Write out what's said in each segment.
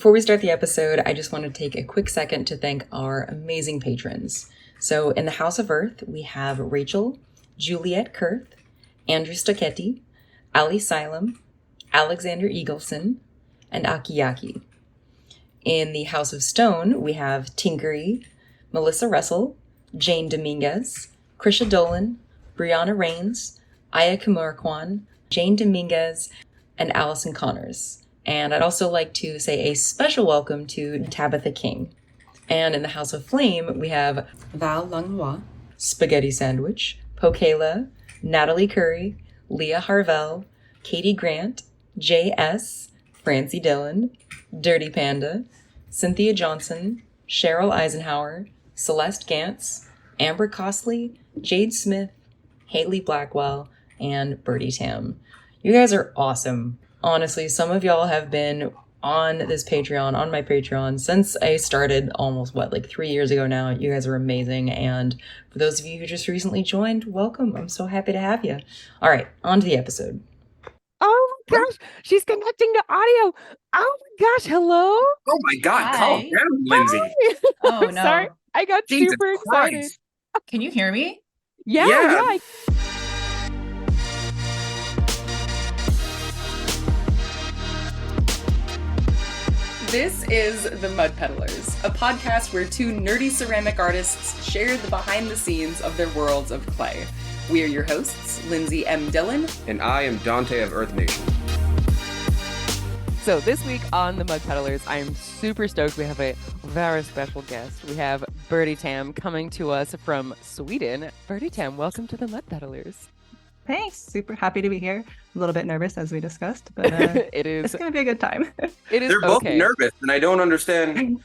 Before we start the episode, I just want to take a quick second to thank our amazing patrons. So in the House of Earth, we have Rachel, Juliet Kurth, Andrew Stocchetti, Ali Silem, Alexander Eagleson, and Akiyaki. In the House of Stone, we have Tinkery, Melissa Russell, Jane Dominguez, Krisha Dolan, Brianna Rains, Aya Kimurkwan, Jane Dominguez, and Allison Connors. And I'd also like to say a special welcome to Tabitha King. And in the House of Flame, we have Val Langhua, Spaghetti Sandwich, Pokela, Natalie Curry, Leah Harvell, Katie Grant, J.S., Francie Dillon, Dirty Panda, Cynthia Johnson, Cheryl Eisenhower, Celeste Gantz, Amber Costley, Jade Smith, Haley Blackwell, and Birdie Tam. You guys are awesome. Honestly, some of y'all have been on this Patreon, on my Patreon, since I started almost, 3 years ago now. You guys are amazing. And for those of you who just recently joined, welcome. I'm so happy to have you. All right, on to the episode. Oh my gosh, she's connecting to audio. Oh my gosh, hello. Oh my God, Hi. calm down, Lindsay. Oh no. Sorry, I got Jesus super Christ. excited. Can you hear me? Yeah. This is the Mud Peddlers, a podcast where two nerdy ceramic artists share the behind the scenes of their worlds of clay. We are your hosts, Lindsey M Dillon. And I am Donte of Earth Nation. So this week on the Mud Peddlers, I am super stoked. We have a very special guest. We have Birdie Tam coming to us from Sweden. Birdie Tam, welcome to the Mud Peddlers. Thanks. Super happy to be here. A little bit nervous, as we discussed, but it's going to be a good time. It is. They're both okay. nervous, and I don't understand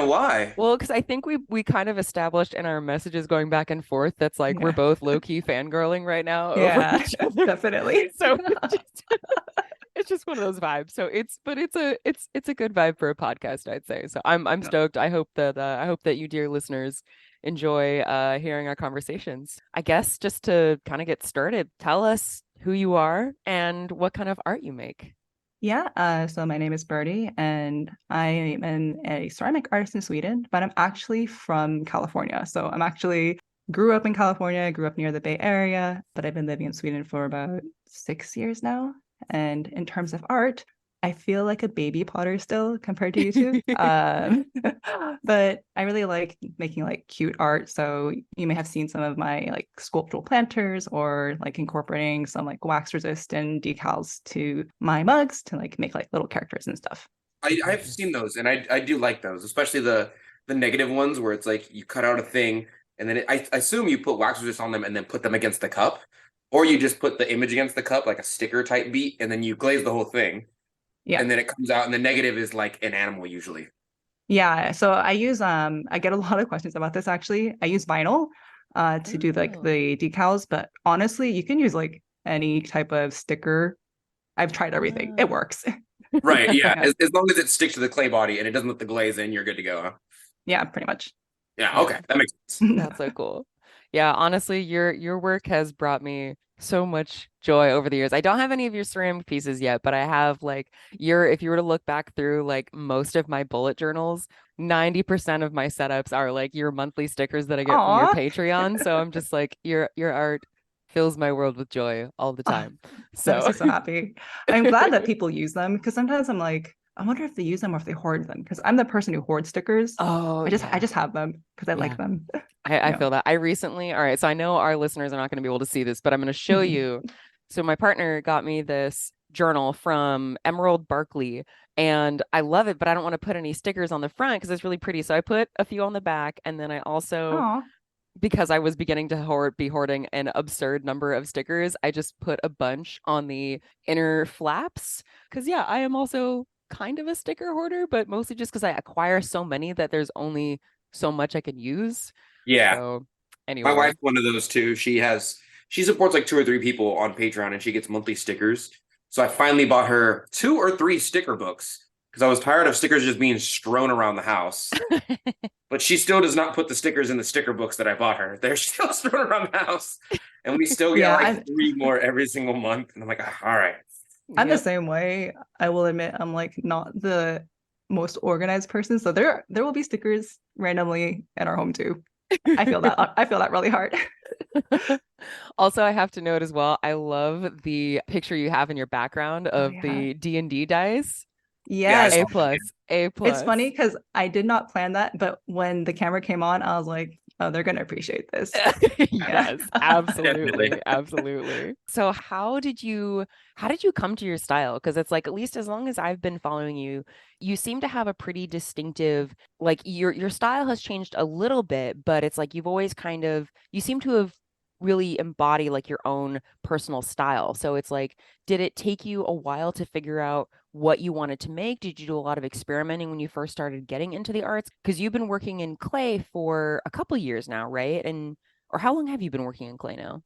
why. Well, because I think we kind of established in our messages going back and forth that's like we're both low-key fangirling right now over each other. Definitely. So it's just one of those vibes. So it's a good vibe for a podcast, I'd say. So I'm stoked. I hope that you dear listeners enjoy hearing our conversations. I guess just to kind of get started, tell us who you are and what kind of art you make. Yeah, so my name is Birdie, and I am a ceramic artist in Sweden, but I'm actually from California. So I'm actually grew up in California, grew up near the Bay Area, but I've been living in Sweden for about 6 years now. And in terms of art, I feel like a baby potter still compared to you two. But I really like making like cute art. So you may have seen some of my like sculptural planters or like incorporating some like wax resistant decals to my mugs to like make like little characters and stuff. I've seen those, and I do like those, especially the negative ones where it's like you cut out a thing, and then I assume you put wax resist on them and then put them against the cup, or you just put the image against the cup like a sticker type beat, and then you glaze the whole thing. Yeah. And then it comes out, and the negative is like an animal usually. Yeah. So I use I get a lot of questions about this actually. I use vinyl to do like the decals, but honestly, you can use like any type of sticker. I've tried everything. It works. Right. Yeah. As long as it sticks to the clay body and it doesn't let the glaze in, you're good to go, huh? Yeah, pretty much. Yeah. Okay. That makes sense. That's so cool. Yeah, honestly, your work has brought me so much joy over the years. I don't have any of your ceramic pieces yet, but I have like if you were to look back through like most of my bullet journals, 90% of my setups are like your monthly stickers that I get from your Patreon. So I'm just like your art fills my world with joy all the time. So I'm so happy. I'm glad that people use them, because sometimes I'm like, I wonder if they use them or if they hoard them, because I'm the person who hoards stickers. Oh, I just have them because I like them. I feel that. I recently, all right, so I know our listeners are not going to be able to see this, but I'm going to show you. So my partner got me this journal from Emerald Barkley, and I love it, but I don't want to put any stickers on the front because it's really pretty. So I put a few on the back, and then I also, because I was beginning to be hoarding an absurd number of stickers, I just put a bunch on the inner flaps. Because I am also kind of a sticker hoarder, but mostly just because I acquire so many that there's only so much I can use. Yeah. So anyway, my wife's one of those too. She supports like 2 or 3 people on Patreon, and she gets monthly stickers. So I finally bought her 2 or 3 sticker books because I was tired of stickers just being strewn around the house. But she still does not put the stickers in the sticker books that I bought her. They're still strewn around the house, and we still get 3 more every single month. And I'm like, all right. I'm the same way. I will admit, I'm like not the most organized person. So there will be stickers randomly in our home too. I feel that really hard. Also, I have to note as well, I love the picture you have in your background Oh of yeah. the D&D dice. Yeah, I Yes. saw A plus, A It's funny plus. because I did not plan that, but when the camera came on, I was like, oh, they're gonna appreciate this. Yeah. Yes, absolutely, Definitely. absolutely. So how did you come to your style? Because it's like, at least as long as I've been following you, you seem to have a pretty distinctive, like your style has changed a little bit, but it's like you seem to have really embody like your own personal style. So it's like, did it take you a while to figure out what you wanted to make? Did you do a lot of experimenting when you first started getting into the arts? Because you've been working in clay for a couple years now, right? Or how long have you been working in clay now?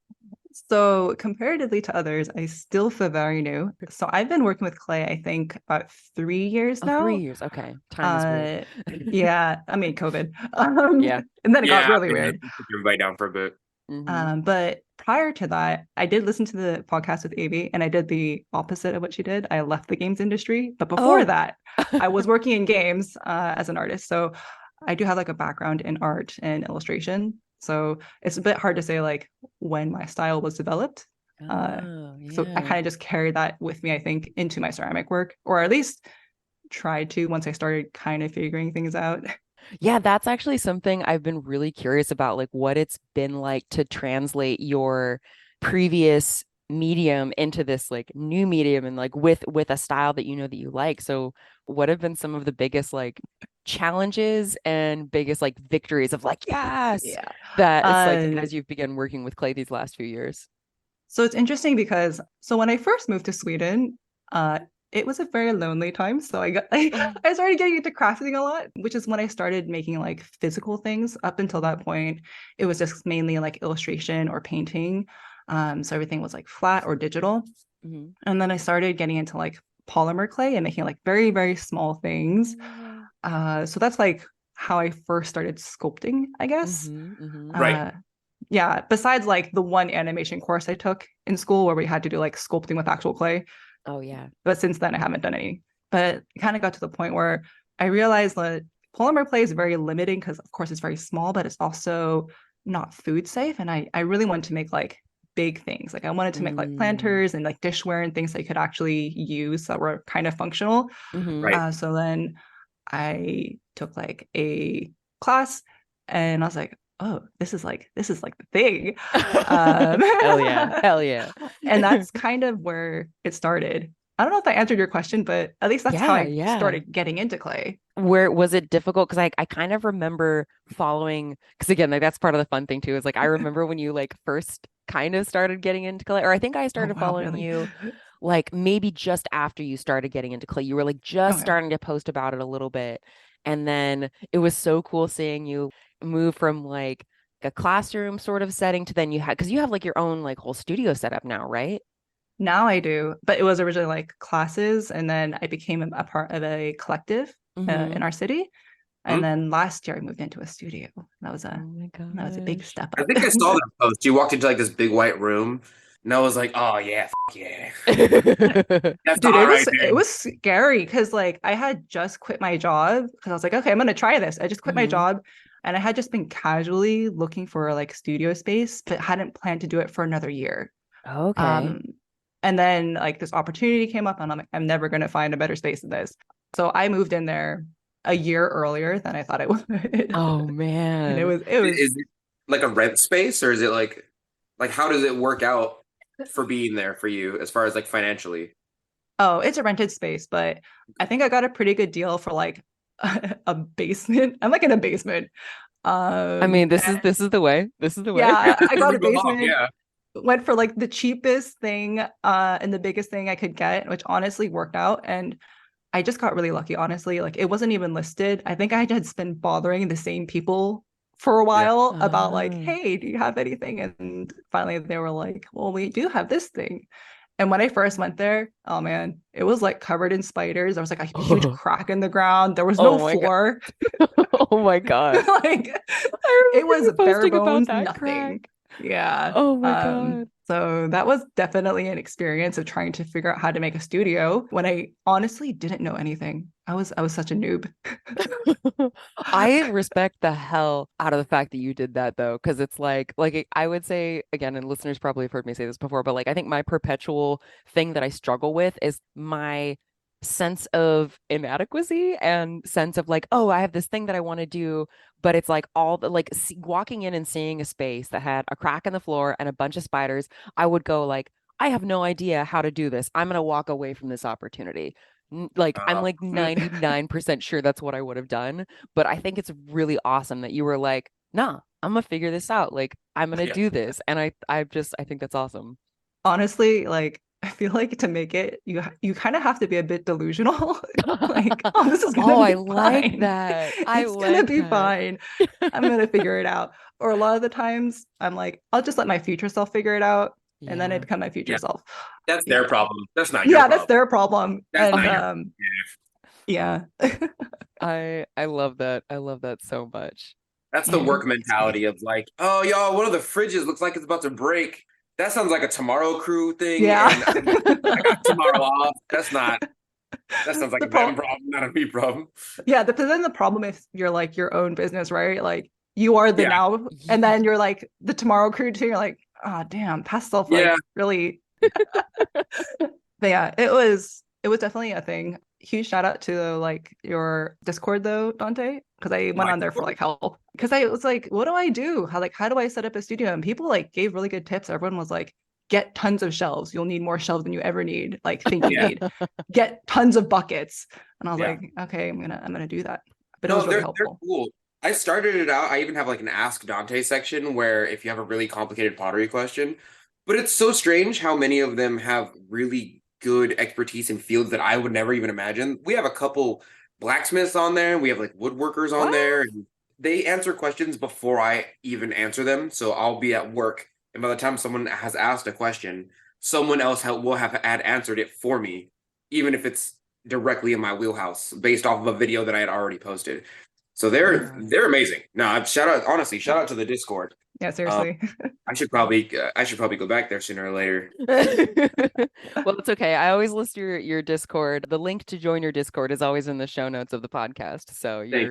So comparatively to others, I still feel very new. So I've been working with clay, I think, about 3 years Oh, 3 now. years. Okay. Time is weird. Yeah, I mean COVID. Yeah. And then it got Yeah, really weird. took everybody down for a bit. Hmm. But prior to that, I did listen to the podcast with Avi, and I did the opposite of what she did. I left the games industry. But before Oh. that, I was working in games as an artist. So I do have like a background in art and illustration. So it's a bit hard to say like when my style was developed. Oh, So I yeah. kind of just carried that with me, I think, into my ceramic work, or at least tried to once I started kind of figuring things out. Yeah, that's actually something I've been really curious about, like what it's been like to translate your previous medium into this like new medium and like with a style that you know that you like. So what have been some of the biggest like challenges and biggest like victories of like, yes, Yeah. that it's like Uh, as you've begun working with clay these last few years? So it's interesting because when I first moved to Sweden, it was a very lonely time. So Oh. I started getting into crafting a lot, which is when I started making like physical things. Up until that point, it was just mainly like illustration or painting. So everything was like flat or digital. Mhm. And then I started getting into like polymer clay and making like very, very small things. So that's like how I first started sculpting, I guess. Mhm. Right. Yeah, besides like the one animation course I took in school where we had to do like sculpting with actual clay. Oh yeah. But since then I haven't done any. But it kind of got to the point where I realized that polymer clay is very limiting because of course it's very small, but it's also not food safe. And I really wanted to make like big things. Like I wanted to make like Mm. planters and like dishware and things that you could actually use that were kind of functional. Mhm. Right. So then I took like a class and I was like, oh, this is like the thing. Hell yeah. Hell yeah. And that's kind of where it started. I don't know if I answered your question, but at least that's how Yeah, I yeah. started getting into clay. Where was it difficult? Because I kind of remember following, because again, like that's part of the fun thing too, is like I remember when you like first kind of started getting into clay, or I think I Oh started wow, following really? you like maybe just after you started getting into clay. You were like just Okay. starting to post about it a little bit. And then it was so cool seeing you move from like a classroom sort of setting to then you had, because you have like your own like whole studio setup now, right? Now I do, but it was originally like classes, and then I became a part of a collective in Mm-hmm. our city. And Hmm? then last year I moved into a studio. Oh my That was a big gosh. step I up. think I saw that post. You walked into like this big white room, and I was like, "Oh yeah, yeah, that's Dude, all it right, was it dude." was scary because like I had just quit my job because I was like, okay, I'm gonna try this. I just quit my Hmm. job and I had just been casually looking for like studio space, but hadn't planned to do it for another year. Okay. Um, and then like this opportunity came up, and I'm like, I'm never gonna find a better space than this. So I moved in there a year earlier than I thought I would. Oh And it man. was it was Is it like a rent space, or is it like how does it work out for being there for you as far as like financially? Oh, it's a rented space, but I think I got a pretty good deal for like a basement. I'm like in a basement. I mean, this is And this is the way. This is the way. yeah, I got a Rip 'em off, basement, yeah. went for like the cheapest thing and the biggest thing I could get, which honestly worked out. And I just got really lucky, honestly. Like it wasn't even listed. I think I had been bothering the same people for a Yeah. while about like, Oh. hey, do you have anything? And finally they were like, well, we do have this thing. And when I first went there, oh man, it was like covered in spiders. There was like a huge crack in the ground. There was no Oh my God. floor. Oh my God. Like I it remember was you bare posting about bones, that nothing. crack. Yeah. Oh my God. So that was definitely an experience of trying to figure out how to make a studio when I honestly didn't know anything. I was such a noob. I respect the hell out of the fact that you did that though, because it's like I would say again, and listeners probably have heard me say this before, but like I think my perpetual thing that I struggle with is my sense of inadequacy and sense of like, oh, I have this thing that I want to do, but it's like all the like walking in and seeing a space that had a crack in the floor and a bunch of spiders, I would go like, I have no idea how to do this. I'm gonna walk away from this opportunity. Like I'm like 99% sure that's what I would have done, but I think it's really awesome that you were like, nah, I'm gonna figure this out. Like I'm gonna do this, and I think that's awesome. Honestly, like I feel like to make it, you kind of have to be a bit delusional. Like, oh, this is gonna be I like fine. that. It's gonna be fine. I'm gonna figure it out. Or a lot of the times, I'm like, I'll just let my future self figure it out, and then I become my future self. That's their problem. That's not your Yeah, problem. that's their problem. That's And not yeah. I love that. I love that so much. That's the work mentality of like, oh, y'all, one of the fridges looks like it's about to break. That sounds like a tomorrow crew thing. Yeah. And I got tomorrow off. That sounds like a them problem, not a me problem. Yeah, but then the problem if you're like your own business, right? Like you are the now, and then you're like the tomorrow crew too. You're like, oh damn, past self like really. But yeah, it was definitely a thing. Huge shout out to like your Discord though, Donte, because I went on there for like help because I was like, what do I do? How do I set up a studio? And people like gave really good tips. Everyone was like, get tons of shelves. You'll need more shelves than you ever need. Like think you need. Get tons of buckets. And I was like, okay, I'm gonna do that. But it was really helpful. They're cool. I started it out. I even have like an Ask Donte section where if you have a really complicated pottery question, but it's so strange how many of them have really good expertise in fields that I would never even imagine. We have a couple blacksmiths on there. We have like woodworkers on there. And they answer questions before I even answer them. So I'll be at work, and by the time someone has asked a question, someone else will have had answered it for me, even if it's directly in my wheelhouse based off of a video that I had already posted. So they're amazing. No, shout out to the Discord. Yeah, seriously. I should probably go back there sooner or later. Well, it's okay. I always list your Discord. The link to join your Discord is always in the show notes of the podcast. So you're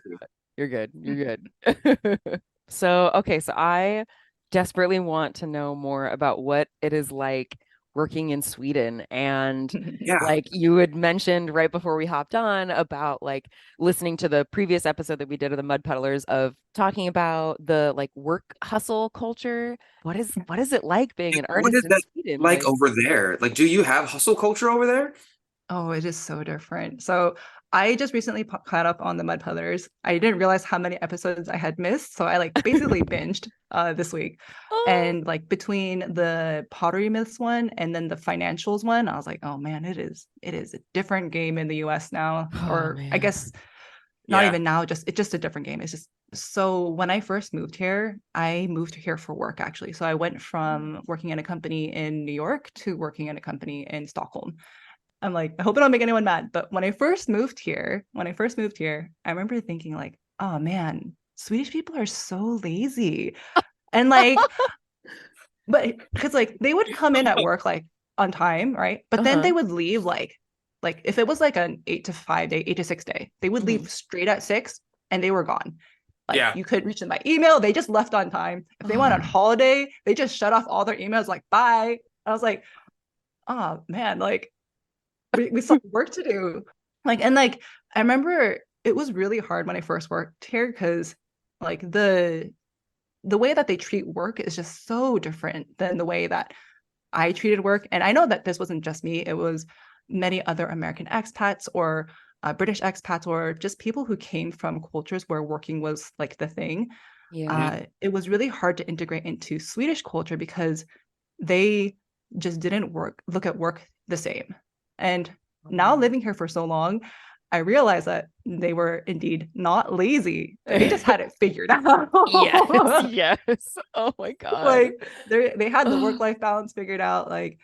good. You're good. So I desperately want to know more about what it is like working in Sweden. And like you had mentioned right before we hopped on about like listening to the previous episode that we did of the Mud Peddlers of talking about the like work hustle culture. What is it like being an artist in Sweden? Like over there? Like, do you have hustle culture over there? Oh, it is so different. So I just recently caught up on the Mud Peddlers. I didn't realize how many episodes I had missed. So I like basically binged this week. And like between the Pottery Myths one and then the financials one, I was like, oh man, it is a different game in the US now. I guess not even now, it's just a different game. It's just so when I first moved here, I moved here for work actually. So I went from working in a company in New York to working in a company in Stockholm. I'm like, I hope I don't make anyone mad. But when I first moved here, I remember thinking like, oh man, Swedish people are so lazy. And like, but because like they would come in at work like on time, right? But then they would leave like if it was like an 8 to 5 day, 8 to 6 day, they would leave straight at 6 and they were gone. Like you could reach them by email. They just left on time. If they went on holiday, they just shut off all their emails like, bye. I was like, oh man, like we still have work to do. Like, and like, I remember it was really hard when I first worked here because like the way that they treat work is just so different than the way that I treated work. And I know that this wasn't just me. It was many other American expats or British expats or just people who came from cultures where working was like the thing. It was really hard to integrate into Swedish culture because they just didn't look at work the same. And now living here for so long, I realized that they were indeed not lazy. They just had it figured out. Yes. Oh my God. Like they had the work-life balance figured out. Like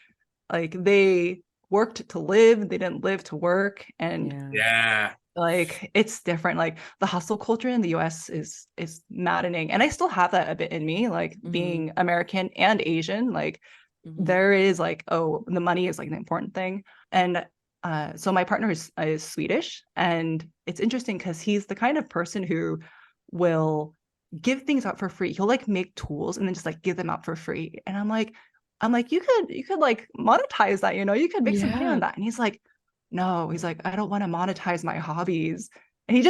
they worked to live. They didn't live to work. And like it's different. Like the hustle culture in the US is maddening. And I still have that a bit in me, like being American and Asian. Like there is like, oh, the money is like the important thing. And so my partner is Swedish, and it's interesting because he's the kind of person who will give things out for free. He'll like make tools and then just like give them out for free. And I'm like, you could like monetize that, you could make some money on that. And he's like, no, he's like, I don't want to monetize my hobbies. And he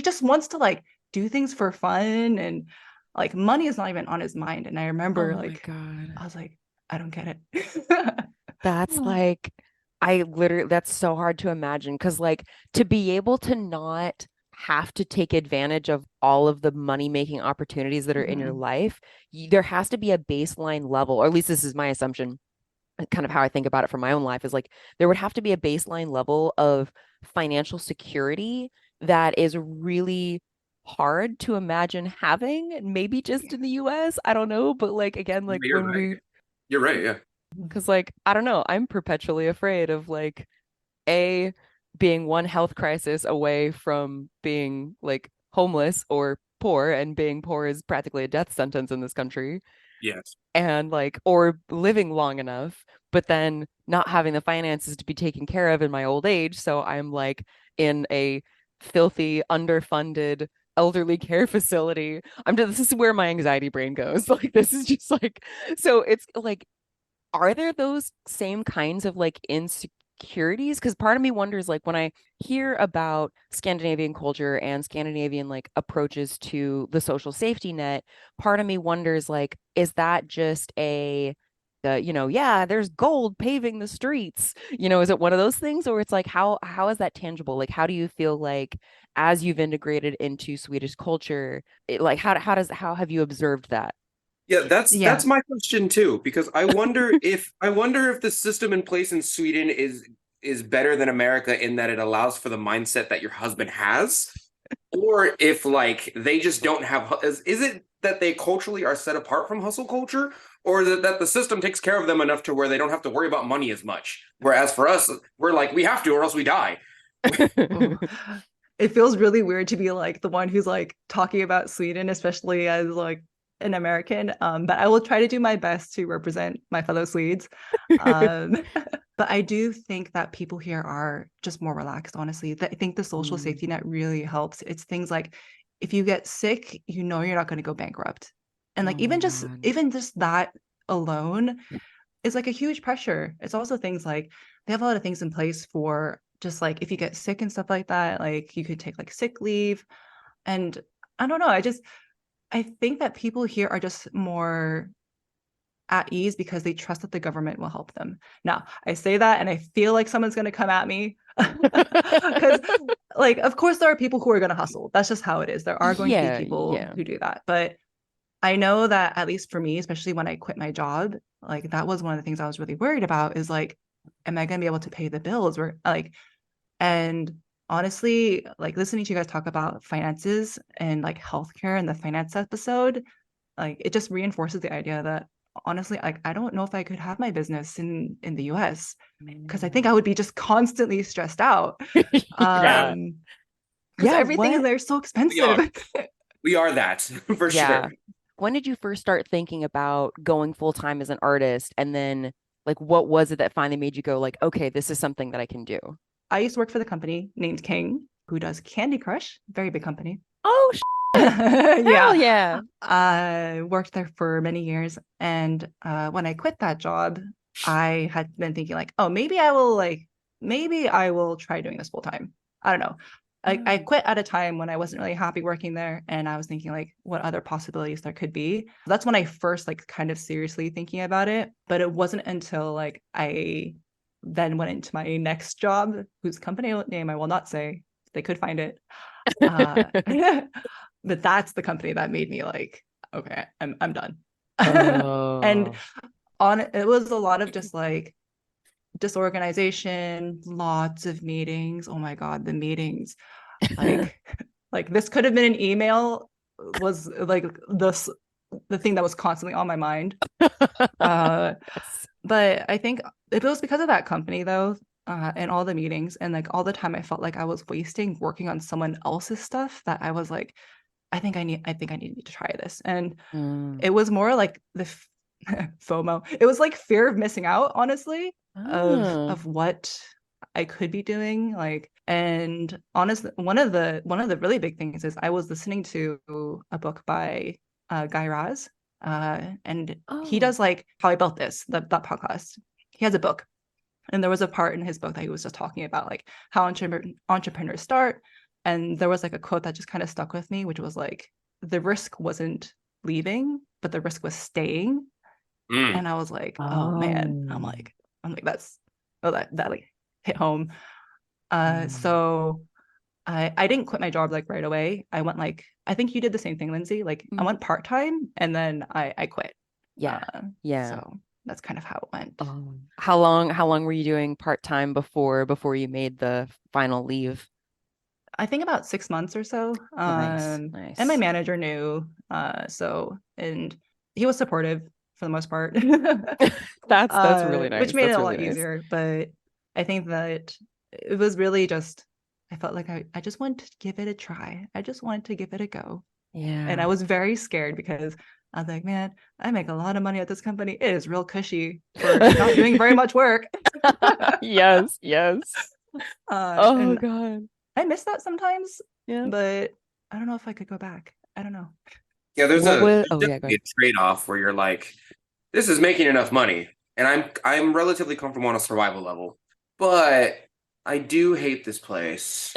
just wants to like do things for fun, and like money is not even on his mind. And I remember Oh my like, God. I was like, I don't get it. That's like, that's so hard to imagine, because like to be able to not have to take advantage of all of the money-making opportunities that are in your life, there has to be a baseline level, or at least this is my assumption, kind of how I think about it for my own life, is like there would have to be a baseline level of financial security that is really hard to imagine having, maybe just in the US. I don't know, but like again, like You're when right. You're right, yeah. because like I don't know, I'm perpetually afraid of like being one health crisis away from being like homeless or poor, and being poor is practically a death sentence in this country. Yes. And like, or living long enough, but then not having the finances to be taken care of in my old age. So I'm like in a filthy, underfunded elderly care facility. This is where my anxiety brain goes. Like, this is just like, so it's like, are there those same kinds of like insecurities? Because part of me wonders, like, when I hear about Scandinavian culture and Scandinavian like approaches to the social safety net, part of me wonders, like, is that just there's gold paving the streets, is it one of those things? Or it's like, how is that tangible? Like, how do you feel like as you've integrated into Swedish culture, like how have you observed that? Yeah, that's my question too, because I wonder if the system in place in Sweden is better than America in that it allows for the mindset that your husband has, or if like they just don't have. Is it that they culturally are set apart from hustle culture, or that the system takes care of them enough to where they don't have to worry about money as much? Whereas for us, we're like, we have to, or else we die. It feels really weird to be like the one who's like talking about Sweden, especially as like an American. But I will try to do my best to represent my fellow Swedes. But I do think that people here are just more relaxed, honestly. I think the social safety net really helps. It's things like if you get sick, you're not going to go bankrupt. And like even just that alone is like a huge pressure. It's also things like they have a lot of things in place for just like if you get sick and stuff like that, like you could take like sick leave. And I don't know, I think that people here are just more at ease because they trust that the government will help them. Now, I say that and I feel like someone's going to come at me because like, of course there are people who are going to hustle. That's just how it is. There are going to be people who do that. But I know that at least for me, especially when I quit my job, like that was one of the things I was really worried about is like, am I going to be able to pay the bills? And honestly, like listening to you guys talk about finances and like healthcare in the finance episode, like it just reinforces the idea that honestly, like I don't know if I could have my business in the US because I think I would be just constantly stressed out. Because everything in there is so expensive. We are that for sure. When did you first start thinking about going full time as an artist? And then like, what was it that finally made you go like, okay, this is something that I can do? I used to work for the company named King, who does Candy Crush, very big company. Oh, hell yeah. I worked there for many years. And when I quit that job, I had been thinking like, oh, maybe I will try doing this full time. I don't know. I quit at a time when I wasn't really happy working there. And I was thinking like what other possibilities there could be. That's when I first like kind of seriously thinking about it. But it wasn't until like I then went into my next job, whose company name I will not say. They could find it. But that's the company that made me like, okay, I'm done. And it was a lot of just like disorganization, lots of meetings. Oh my God, the meetings. Like this could have been an email was like the thing that was constantly on my mind. But I think it was because of that company though, and all the meetings and like all the time I felt like I was wasting working on someone else's stuff that I was like, I think I need to try this. And it was more like FOMO. It was like fear of missing out, honestly, Oh. of what I could be doing. Like, and honestly, one of the really big things is I was listening to a book by Guy Raz, and he Oh. does like How I Built This, that podcast. He has a book, and there was a part in his book that he was just talking about like how entrepreneurs start, and there was like a quote that just kind of stuck with me, which was like, the risk wasn't leaving, but the risk was staying. Mm. And I was like, oh man, I'm like that's, oh, that like hit home. So I didn't quit my job like right away. I went like, I think you did the same thing, Lindsay. Like I went part-time and then I quit. Yeah. Yeah. So that's kind of how it went. How long were you doing part-time before you made the final leave? I think about 6 months or so. Nice. And my manager knew. So, and he was supportive for the most part. That's really nice. Which made That's it a really lot nice. easier. But I think that it was really just, I felt like I just wanted to give it a try. I just wanted to give it a go. Yeah. And I was very scared because I was like, man, I make a lot of money at this company. It is real cushy for not doing very much work. Yes. Oh and God. I miss that sometimes. Yeah. But I don't know if I could go back. I don't know. Yeah, there's What was- definitely a trade-off where you're like, this is making enough money, and I'm relatively comfortable on a survival level, but I do hate this place.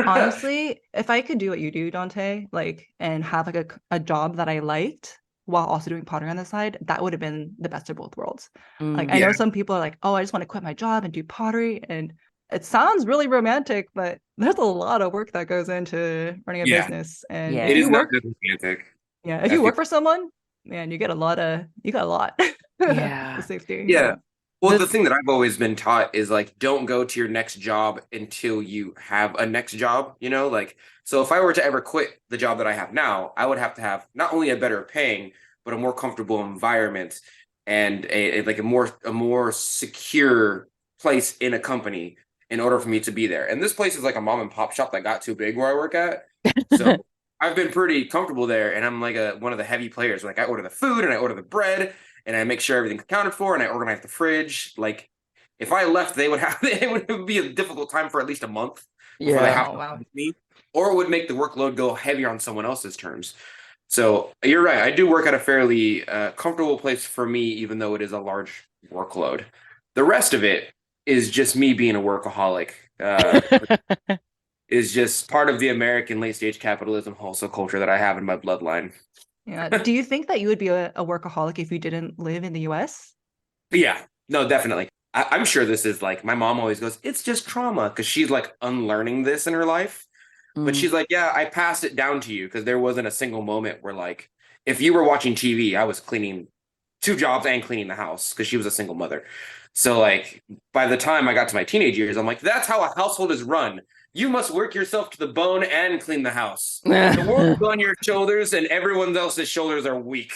Honestly, if I could do what you do, Donte, like, and have like a job that I liked while also doing pottery on the side, that would have been the best of both worlds. Like, I know some people are like, oh, I just want to quit my job and do pottery, and it sounds really romantic, but there's a lot of work that goes into running a business. And Yeah. It if is you not work, good romantic. if you work for someone, man, you got a lot. Yeah. of safety. Yeah. Well, the thing that I've always been taught is like, don't go to your next job until you have a next job, you know, like, so if I were to ever quit the job that I have now, I would have to have not only a better paying, but a more comfortable environment and a more secure place in a company in order for me to be there. And this place is like a mom and pop shop that got too big where I work at. So I've been pretty comfortable there, and I'm like one of the heavy players. Like I order the food and I order the bread and I make sure everything's accounted for and I organize the fridge. Like if I left, it would be a difficult time for at least a month before they have to with me, or it would make the workload go heavier on someone else's terms. So you're right. I do work at a fairly comfortable place for me, even though it is a large workload. The rest of it is just me being a workaholic. Is just part of the American late stage capitalism hustle culture that I have in my bloodline. Yeah. Do you think that you would be a workaholic if you didn't live in the US? Yeah, no, definitely. I'm sure this is like, my mom always goes, it's just trauma, because she's like unlearning this in her life. But she's like, yeah, I passed it down to you, because there wasn't a single moment where like, if you were watching TV, I was cleaning 2 jobs and cleaning the house, because she was a single mother. So like, by the time I got to my teenage years, I'm like, that's how a household is run. You must work yourself to the bone and clean the house. The world is on your shoulders, and everyone else's shoulders are weak.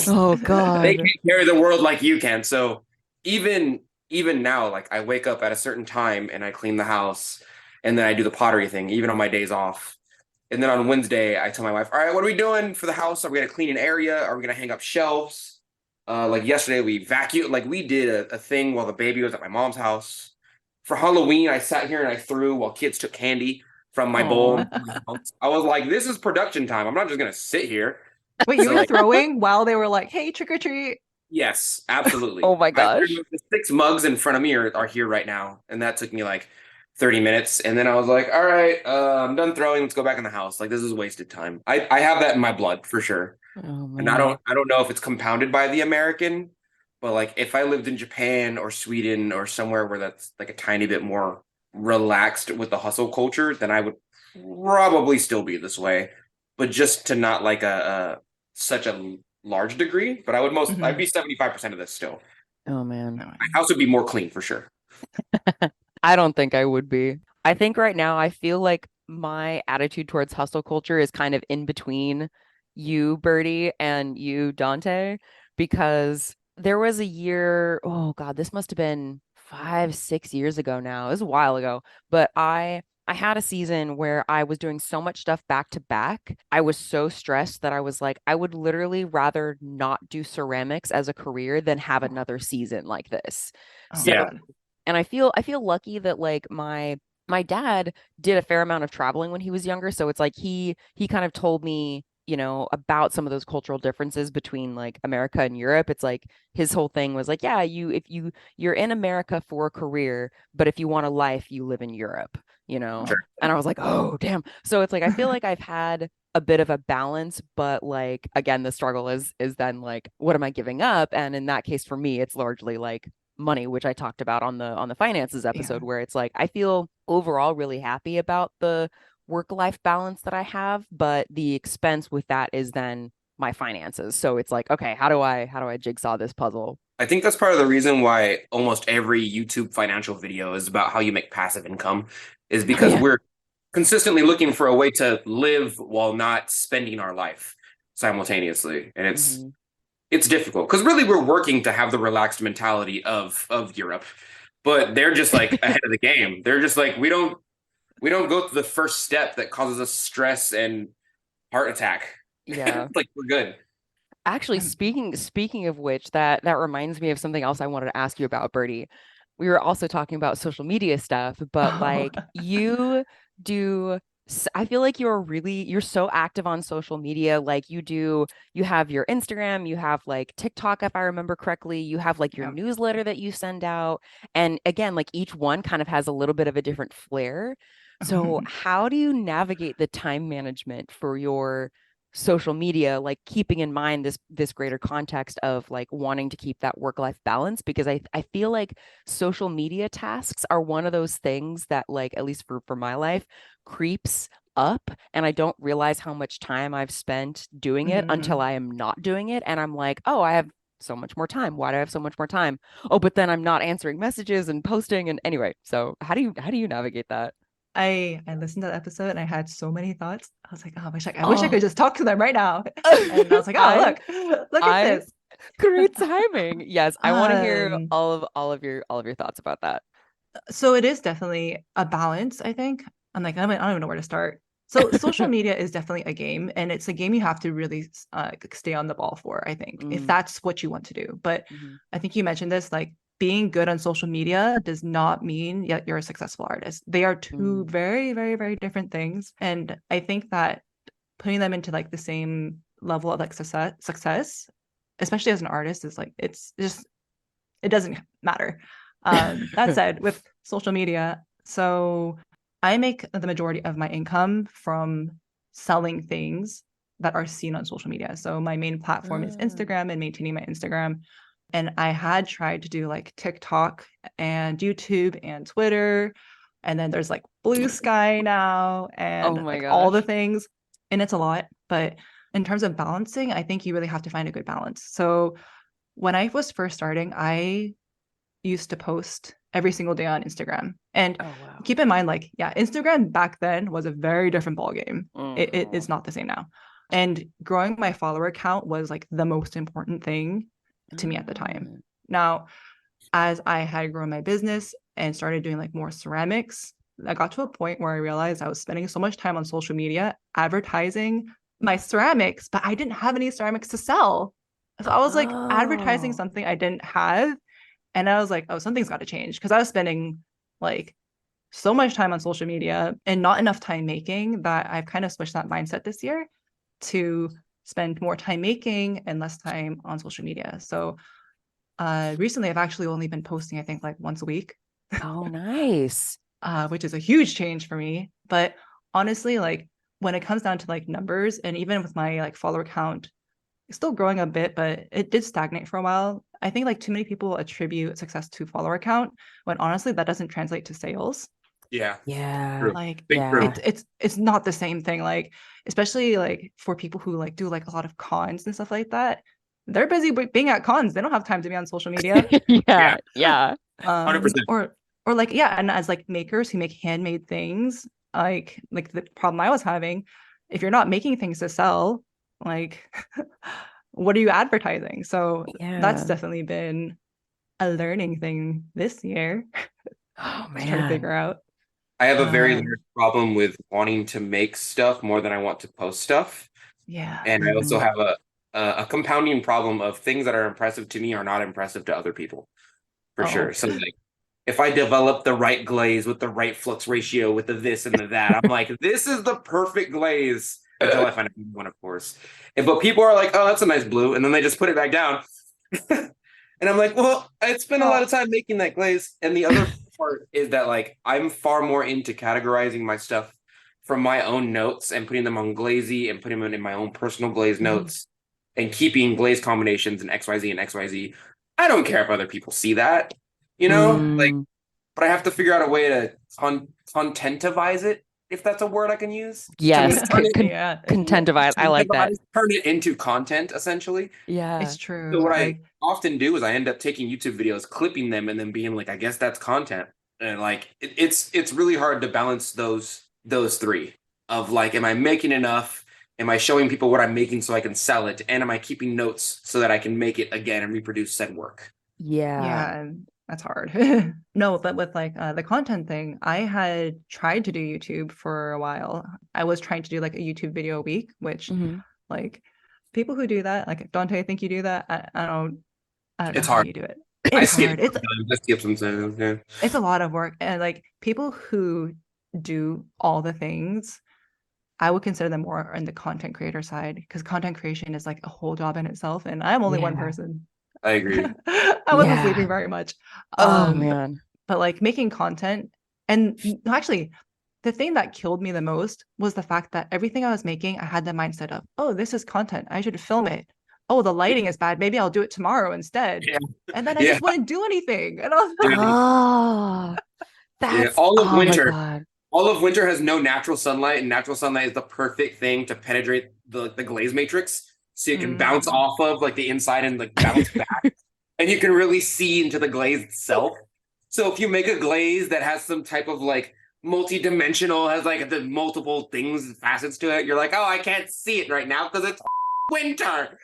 Oh God. They can't carry the world like you can. So even now, like I wake up at a certain time and I clean the house, and then I do the pottery thing, even on my days off. And then on Wednesday, I tell my wife, all right, what are we doing for the house? Are we going to clean an area? Are we going to hang up shelves? Like yesterday, we vacuumed. Like we did a thing while the baby was at my mom's house. For Halloween, I sat here and I threw while kids took candy from my bowl. I was like, this is production time. I'm not just going to sit here. Wait, you were throwing while they were like, hey, trick or treat? Yes, absolutely. Oh my gosh. The 6 mugs in front of me are here right now. And that took me like 30 minutes. And then I was like, all right, I'm done throwing. Let's go back in the house. Like, this is wasted time. I have that in my blood for sure. Oh, and I don't know if it's compounded by the American, but like if I lived in Japan or Sweden or somewhere where that's like a tiny bit more relaxed with the hustle culture, then I would probably still be this way, but just to not like such a large degree. But I would I'd be 75% of this still. Oh man. My house would be more clean for sure. I don't think I would be. I think right now I feel like my attitude towards hustle culture is kind of in between you, Birdie, and you, Donte, because there was a year, oh God, this must have been 5-6 years ago now. It was a while ago, but I I had a season where I was doing so much stuff back to back. I was so stressed that I was like, I would literally rather not do ceramics as a career than have another season like this. Oh So, my Yeah. God. and I feel lucky that like my dad did a fair amount of traveling when he was younger. So it's like he kind of told me, about some of those cultural differences between like America and Europe. It's like his whole thing was like, yeah, you're in America for a career, but if you want a life, you live in Europe, you know? Sure. And I was like, oh, damn. So it's like I feel like I've had a bit of a balance, but like again, the struggle is then like, what am I giving up? And in that case, for me, it's largely like money, which I talked about on the finances episode, Yeah. where it's like I feel overall really happy about the work-life balance that I have, but the expense with that is then my finances. So it's like, okay, how do I jigsaw this puzzle? I think that's part of the reason why almost every YouTube financial video is about how you make passive income, is because Yeah. we're consistently looking for a way to live while not spending our life simultaneously. And Mhm. it's difficult because really we're working to have the relaxed mentality of Europe, but they're just like ahead of the game. They're just like, we don't go through the first step that causes us stress and heart attack. Yeah. Like we're good. Actually, Um, speaking of which, that reminds me of something else I wanted to ask you about, Birdie. We were also talking about social media stuff, but Oh. like you do, I feel like you're so active on social media. Like you have your Instagram, you have like TikTok, if I remember correctly, you have like your Yeah. newsletter that you send out. And again, like each one kind of has a little bit of a different flair. So how do you navigate the time management for your social media, like keeping in mind this greater context of like wanting to keep that work-life balance? Because I feel like social media tasks are one of those things that, like, at least for my life, creeps up, and I don't realize how much time I've spent doing it until I am not doing it, and I'm like, oh, I have so much more time. Why do I have so much more time? Oh, but then I'm not answering messages and posting. And anyway, so how do you navigate that? I listened to the episode and I had so many thoughts. I was like, oh, I wish I Oh, could just talk to them right now. And I was like, oh, I look at I this. great timing. Yes, I want to hear Um, all of your thoughts about that. so it is definitely a balance, I think. I'm like, I don't even know where to start. So social media is definitely a game, and it's a game you have to really stay on the ball for, I think, if Mm, that's what you want to do. But mhm, I think you mentioned this, like being good on social media does not mean yet you're a successful artist. They are two mm, very, very, very different things. And I think that putting them into like the same level of like success, especially as an artist, is like it's just it doesn't matter. That said, with social media, so I make the majority of my income from selling things that are seen on social media. So my main platform is Ah. Instagram and maintaining my Instagram. And I had tried to do like TikTok and YouTube and Twitter. And then there's like Blue Sky now Oh and my like all the gosh. things. And it's a lot. But in terms of balancing, I think you really have to find a good balance. So when I was first starting, I used to post every single day on Instagram. And Oh wow. keep in mind, like, yeah, Instagram back then was a very different ballgame. It Mhm. is not the same now. And growing my follower count was like the most important thing to me at the time. Ah. Now, as I had grown my business and started doing like more ceramics, I got to a point where I realized I was spending so much time on social media advertising my ceramics, but I didn't have any ceramics to sell. So I was like advertising Oh. something I didn't have. And I was like, oh, something's got to change because I was spending like so much time on social media and not enough time making that I've kind of switched that mindset this year to spend more time making and less time on social media. So recently I've actually only been posting, I think, like once a week, Oh, nice. which is a huge change for me. But honestly, like when it comes down to like numbers and even with my like follower count, it's still growing a bit, but it did stagnate for a while. I think like too many people attribute success to follower count when honestly that doesn't translate to sales. Yeah, Yeah. true. Like Big true. Yeah. it's not the same thing. Like especially like for people who like do like a lot of cons and stuff like that, they're busy being at cons. They don't have time to be on social media. Yeah, Yeah. Yeah. 100%. Or like yeah, and as like makers who make handmade things, like the problem I was having, if you're not making things to sell, like what are you advertising? So that's Yeah. definitely been a learning thing this year Oh to try to figure man. out. I have a very Uh, large problem with wanting to make stuff more than I want to post stuff. yeah. And I also Mhm. have a compounding problem of things that are impressive to me are not impressive to other people, for sure. Oh. So like if I develop the right glaze with the right flux ratio with the this and the that, I'm like, this is the perfect glaze until I find a good one, of course. But people are like, oh, that's a nice blue, and then they just put it back down. And I'm like, well, I spent a lot of time making that glaze. And the other part is that like I'm far more into categorizing my stuff from my own notes and putting them on Glazy and putting them in my own personal glaze notes and keeping glaze combinations and XYZ and XYZ. I don't care if other people see that, like, Mm. but I have to figure out a way to contentivize it, if that's a word I can use. Yes, Turn it, Yeah. contentivize. I like that. turn it into content, essentially. Yeah. It's true. So what I Like, often do is I end up taking YouTube videos, clipping them, and then being like, I guess that's content. And like it's really hard to balance those three of like, am I making enough? Am I showing people what I'm making so I can sell it? And am I keeping notes so that I can make it again and reproduce said work? Yeah. and that's hard. No, but with like the content thing, I had tried to do YouTube for a while. I was trying to do like a YouTube video a week, which Mhm. like people who do that, like Donte, I think you do that. I don't know It's how hard. you do it. I It's skip hard. sometimes. I skip sometimes. Yeah. It's a lot of work. And like people who do all the things, I would consider them more on the content creator side because content creation is like a whole job in itself. And I'm only one Yeah. person. I agree. I wasn't Yeah. sleeping very much. Oh man. But like making content, and actually, the thing that killed me the most was the fact that everything I was making, I had the mindset of, oh, this is content. I should film it. Oh, the lighting is bad. Maybe I'll do it tomorrow instead. Yeah. And then I Yeah. just wouldn't do anything. And I was Dude. Oh, that's all of oh my winter. God. All of winter has no natural sunlight, and natural sunlight is the perfect thing to penetrate the glaze matrix, so you can bounce off of like the inside and like bounce back, and you can really see into the glaze itself. So if you make a glaze that has some type of like multi-dimensional, has like the multiple things, facets to it, you're like, oh, I can't see it right now because it's winter.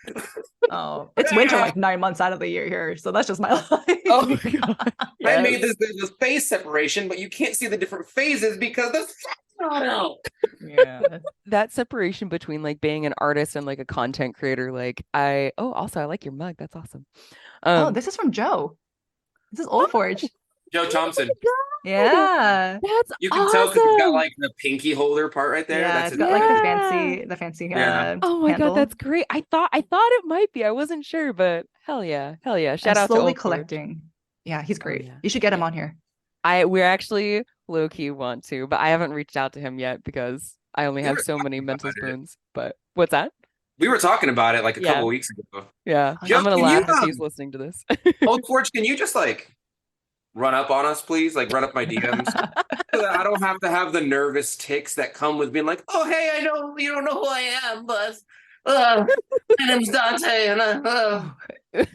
oh, it's winter like 9 months out of the year here. So that's just my life. Oh my God. I made Yes. this phase separation, but you can't see the different phases because the sun's not out. Yeah. That separation between like being an artist and like a content creator, like also I like your mug. That's awesome. Oh, this is from Joe. This is Old Forge. Joe Thompson. Yeah. That's You can tell because it's got awesome. like the pinky holder part right there. Yeah, That's it's his got like the Yeah. fancy Yeah. Oh my handle. God, that's great. I thought it might be. I wasn't sure, but hell yeah. Shout I'm out to slowly Old Forge. collecting. Yeah, he's Oh, great. yeah. You should get him on here. We're actually low key want to, but I haven't reached out to him yet because I only have so many mental spoons. But what's that? We were talking about it like a Yeah. couple weeks ago. Yeah, Oh, Joe, I'm gonna can you, laugh if he's listening to this. Old Forge, can you just like run up on us, please? Like run up my DMs. So that I don't have to have the nervous tics that come with being like, oh, hey, I know you don't know who I am, but my name's Donte, and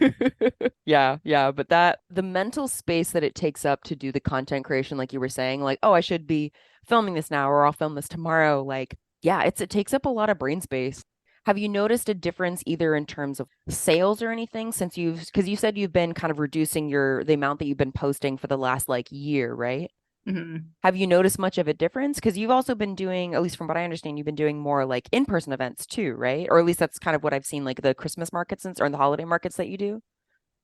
Yeah, but the mental space that it takes up to do the content creation, like you were saying, like, oh, I should be filming this now or I'll film this tomorrow. Like, yeah, it takes up a lot of brain space. Have you noticed a difference either in terms of sales or anything since because you said you've been kind of reducing the amount that you've been posting for the last like year, right? Mhm. Have you noticed much of a difference? Because you've also been doing, at least from what I understand, you've been doing more like in-person events too, right? Or at least that's kind of what I've seen, like the Christmas markets or the holiday markets that you do.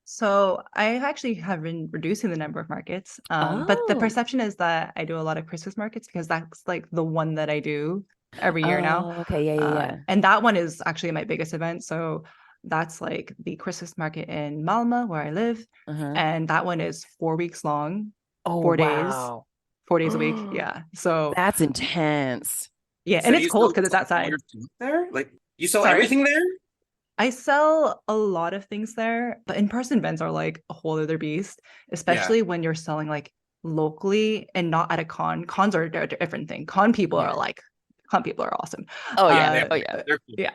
So I actually have been reducing the number of markets. But the Oh. perception is that I do a lot of Christmas markets because that's like the one that I do every year now. Oh, okay, yeah. And that one is actually my biggest event. So that's like the Christmas market in Malmö, where I live. Uh-huh. And that one is 4 weeks long, Oh, 4 days, wow. 4 days a week. Yeah. So That's intense. yeah, So and you it's cold sell because it's outside. all your stuff there? Like you sell Sorry? everything there? I sell a lot of things there, but in-person events are like a whole other beast, especially when you're selling like locally and not at a con. Cons are a different thing. Con people are awesome. Oh yeah. They're cool. Yeah.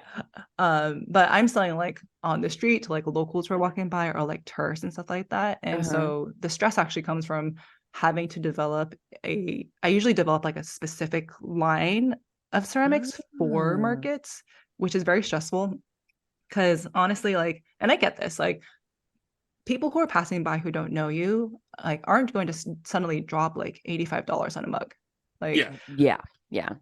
But I'm selling like on the street to like locals who are walking by or like tourists and stuff like that. And so the stress actually comes from having to I usually develop like a specific line of ceramics for markets, which is very stressful. Because honestly, like, and I get this, like, people who are passing by who don't know you, like, aren't going to suddenly drop like $85 on a mug. Like, Yeah.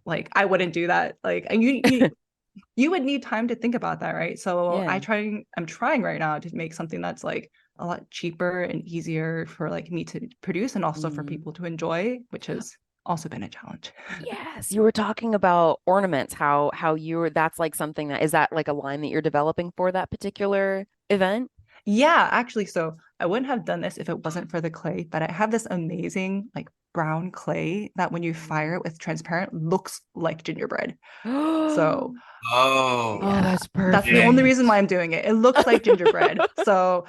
like I wouldn't do that. Like, and you would need time to think about that, right? So Yeah. I'm trying right now to make something that's like a lot cheaper and easier for like me to produce and also for Mhm. people to enjoy, which has also been a challenge. Yes, you were talking about ornaments, how that's like something that is that like a line that you're developing for that particular event? Yeah, actually, so I wouldn't have done this if it wasn't for the clay, but I have this amazing like brown clay that when you fire it with transparent looks like gingerbread. So Oh, Oh, yeah, that's that's the only reason why perfect. I'm doing it. It looks like gingerbread. So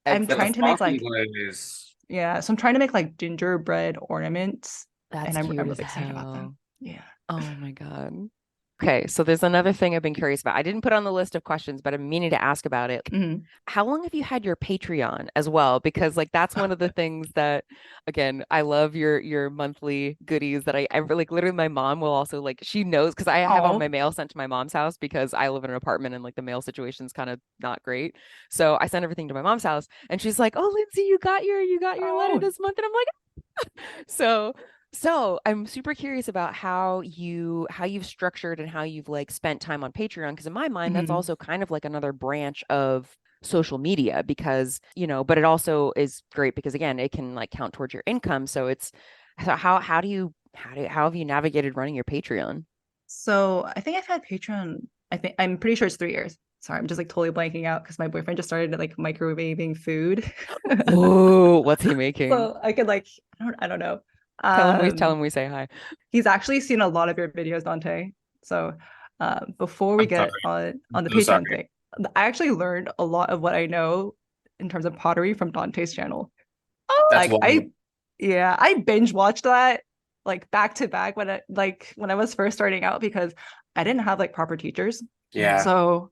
I'm but the trying to make frosting like, glaze. yeah, so I'm trying to make like gingerbread ornaments That's and I'm cute as really excited about them. hell. Yeah. Oh my God. Okay, so there's another thing I've been curious about. I didn't put on the list of questions, but I'm meaning to ask about it. Mhm. How long have you had your Patreon as well? Because like that's one of the things that, again, I love your monthly goodies that I like literally my mom will also like she knows because I have all Oh. my mail sent to my mom's house because I live in an apartment and like the mail situation's kind of not great. So I send everything to my mom's house and she's like, "Oh, Lindsay, you got your letter Oh. this month." And I'm like, so I'm super curious about how you've structured and how you've like spent time on Patreon because in my mind that's Mhm. also kind of like another branch of social media because but it also is great because again it can like count towards your income. So it's so how have you navigated running your Patreon? So I think I've had Patreon, I'm pretty sure it's 3 years. Sorry, I'm just like totally blanking out because my boyfriend just started like microwaving food. Oh, what's he making? So I could like I don't know. Tell him we say hi. He's actually seen a lot of your videos, Dante. So before we I'm sorry. get on the I'm so Patreon sorry. thing, I actually learned a lot of what I know in terms of pottery from Dante's channel. That's Like wild. I binge watched that like back to back when I was first starting out because I didn't have like proper teachers. Yeah. So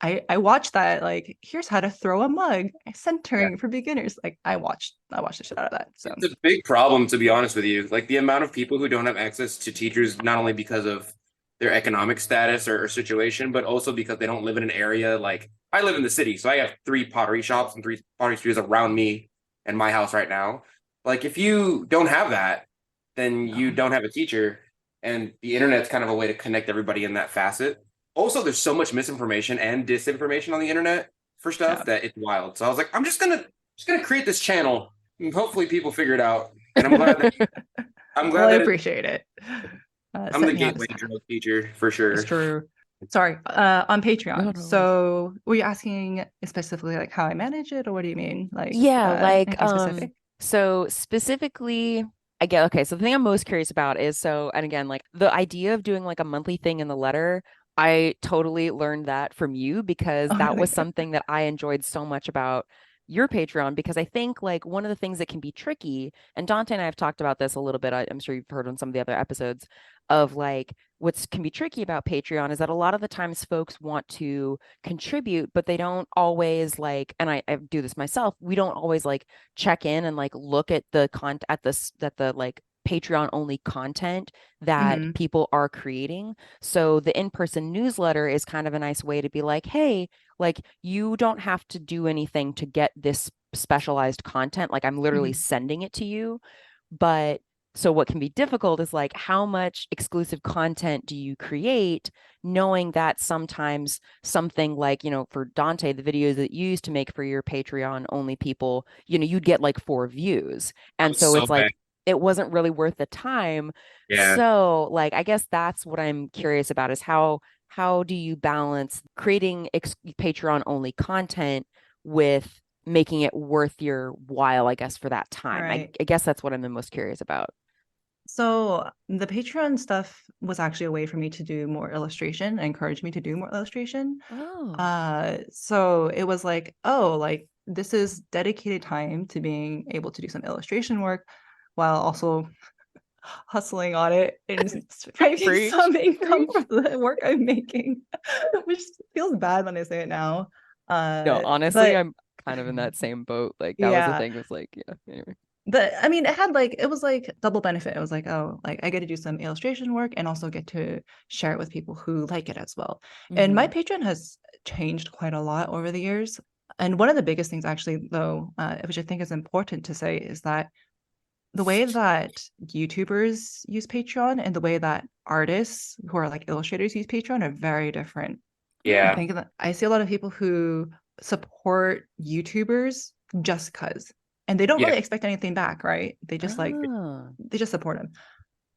I watched that like here's how to throw a mug, Yeah. centering for beginners. Like I watched the shit out of that. So It's a big problem, to be honest with you. Like the amount of people who don't have access to teachers, not only because of their economic status or situation, but also because they don't live in an area. Like I live in the city, so I have 3 pottery shops and 3 pottery studios around me and my house right now. Like if you don't have that, then you no. don't have a teacher, and the internet's kind of a way to connect everybody in that facet. Also, there's so much misinformation and disinformation on the internet for stuff Yeah. that it's wild. So I was like, I'm just gonna create this channel and hopefully people figure it out. And I'm glad that I'm Well, glad I that appreciate it. I'm the Set me out this gateway path. drug teacher for It's sure. true. Sorry. On No, Patreon. no worries. So were you asking specifically like how I manage it, or what do you mean? Like Yeah, like anything specific? so specifically I get okay, so the thing I'm most curious about is and again, like the idea of doing like a monthly thing in the letter, I totally learned that from you because Oh, that was really? something that I enjoyed so much about your Patreon because I think like one of the things that can be tricky, and Dante and I have talked about this a little bit, I'm sure you've heard on some of the other episodes of like what's can be tricky about Patreon is that a lot of the times folks want to contribute, but they don't always like, and I do this myself, we don't always like check in and like look at the content at the like Patreon only content that Hmm. people are creating. So the in-person newsletter is kind of a nice way to be like, hey, like you don't have to do anything to get this specialized content. Like I'm literally Hmm. sending it to you. But so what can be difficult is like how much exclusive content do you create, knowing that sometimes something like, for Donte, the videos that you used to make for your Patreon only people, you'd get like 4 views. I'm And so so it's bad. like it wasn't really worth the time. Yeah. So like I guess that's what I'm curious about is how do you balance creating Patreon only content with making it worth your while, I guess, for that time. Right. I guess that's what I'm the most curious about. So the Patreon stuff was actually a way for me to do more illustration, encourage me to do more illustration. Oh. So it was like, oh, like this is dedicated time to being able to do some illustration work while also hustling on it and finding Preach, some income preach. for the work I'm making, which feels bad when I say it now. No, honestly, But I'm kind of in that same boat. Like that was the yeah, thing was like, yeah, anyway. but I mean, it was like double benefit. It was like, oh, like I get to do some illustration work and also get to share it with people who like it as well. And my Mhm. Patreon has changed quite a lot over the years. And one of the biggest things, actually, though, which I think is important to say, is that the way that YouTubers use Patreon and the way that artists who are like illustrators use Patreon are very different. I Yeah. think that I see a lot of people who support YouTubers just because, and they don't Yeah. really expect anything back, right? They just like Ah. they just support them.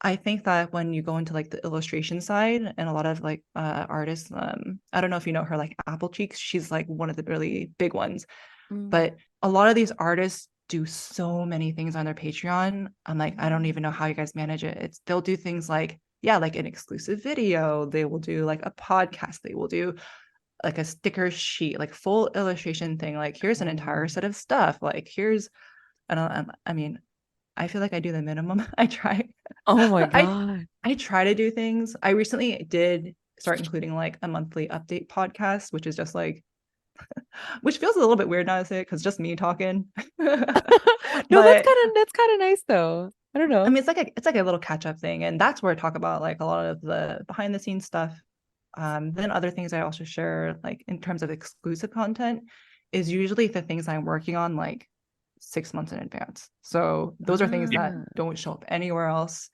I think that when you go into like the illustration side and a lot of like artists, I don't know if you know her, like Apple Cheeks, she's like one of the really big ones. But a lot of these artists do so many things on their Patreon. I'm like, I don't even know how you guys manage it. They'll do things like, yeah, like an exclusive video. They will do like a podcast. They will do like a sticker sheet, like full illustration thing. Like here's an entire set of stuff. Like here's, I mean, I feel like I do the minimum. I try. Oh my I God. I try to do things. I recently did start including like a monthly update podcast, which is just like, which feels a little bit weird now to say it because just me talking. No, But that's kind of nice though. I don't I know. mean, it's like a little catch up thing, and that's where I talk about like a lot of the behind the scenes stuff. Then other things I also share, like in terms of exclusive content, is usually the things I'm working on like 6 months in advance. So those are things that Ah, don't show up anywhere else.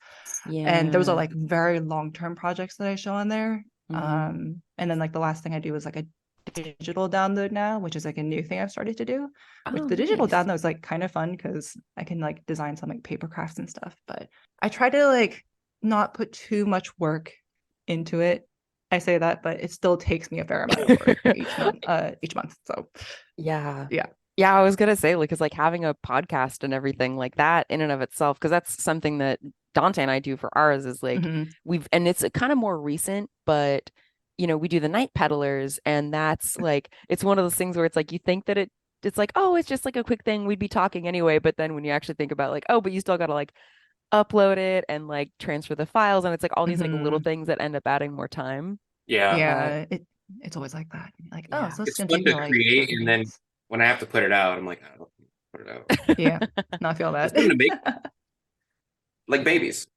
And those are yeah. like very long-term projects that I show on there. Mhm. And then like the last thing I do is like a digital download now, which is like a new thing I've started to do. Which Oh, the digital nice. download is like kind of fun because I can like design some like paper crafts and stuff. But I try to like not put too much work into it. I say that, but it still takes me a fair amount of work each month. Each month. So Yeah. yeah. Yeah, I was gonna say, like, because like having a podcast and everything like that in and of itself, because that's something that Donte and I do for ours is like Mhm. and it's kind of more recent, but we do the Night Peddlers, and that's like it's one of those things where it's like you think that it's like, oh, it's just like a quick thing, we'd be talking anyway, but then when you actually think about like, oh, but you still gotta like upload it and like transfer the files, and it's like all these like little Mhm. things that end up adding more time. Yeah. Yeah, it's always like that. Like, oh, Yeah. so it's It's gonna fun take me to like create, 30 and then minutes. when I have to put it out, I'm like, I don't put it out. Yeah, no, I feel It's that. fun to make, like babies.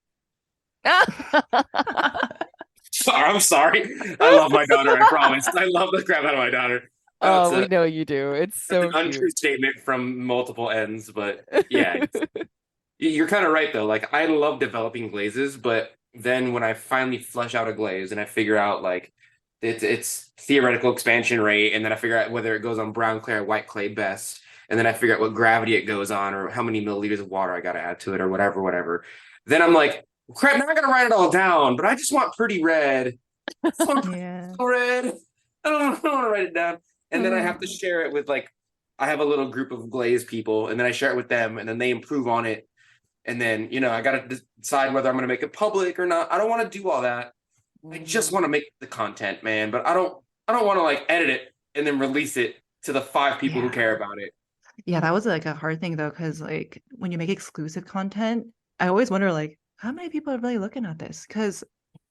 I'm sorry. I love my daughter. I promise. I love the crap out of my daughter. That's Oh, we know you do. It's that's so an untrue cute. statement from multiple ends, but yeah, you're kind of right though. Like I love developing glazes, but then when I finally flesh out a glaze and I figure out like its theoretical expansion rate, and then I figure out whether it goes on brown clay or white clay best, and then I figure out what gravity it goes on or how many milliliters of water I got to add to it or whatever. Then I'm like, crap, now I got to write it all down, but I just want pretty red. I just want Yeah. red. I don't want to write it down. And then I have to share it with like, I have a little group of glaze people, and then I share it with them, and then they improve on it. And then, I got to decide whether I'm going to make it public or not. I don't want to do all that. I just want to make the content, man. But I don't want to like edit it and then release it to the 5 people who Yeah. care about it. Yeah, that was like a hard thing though, because like when you make exclusive content, I always wonder like how many people are really looking at this? Because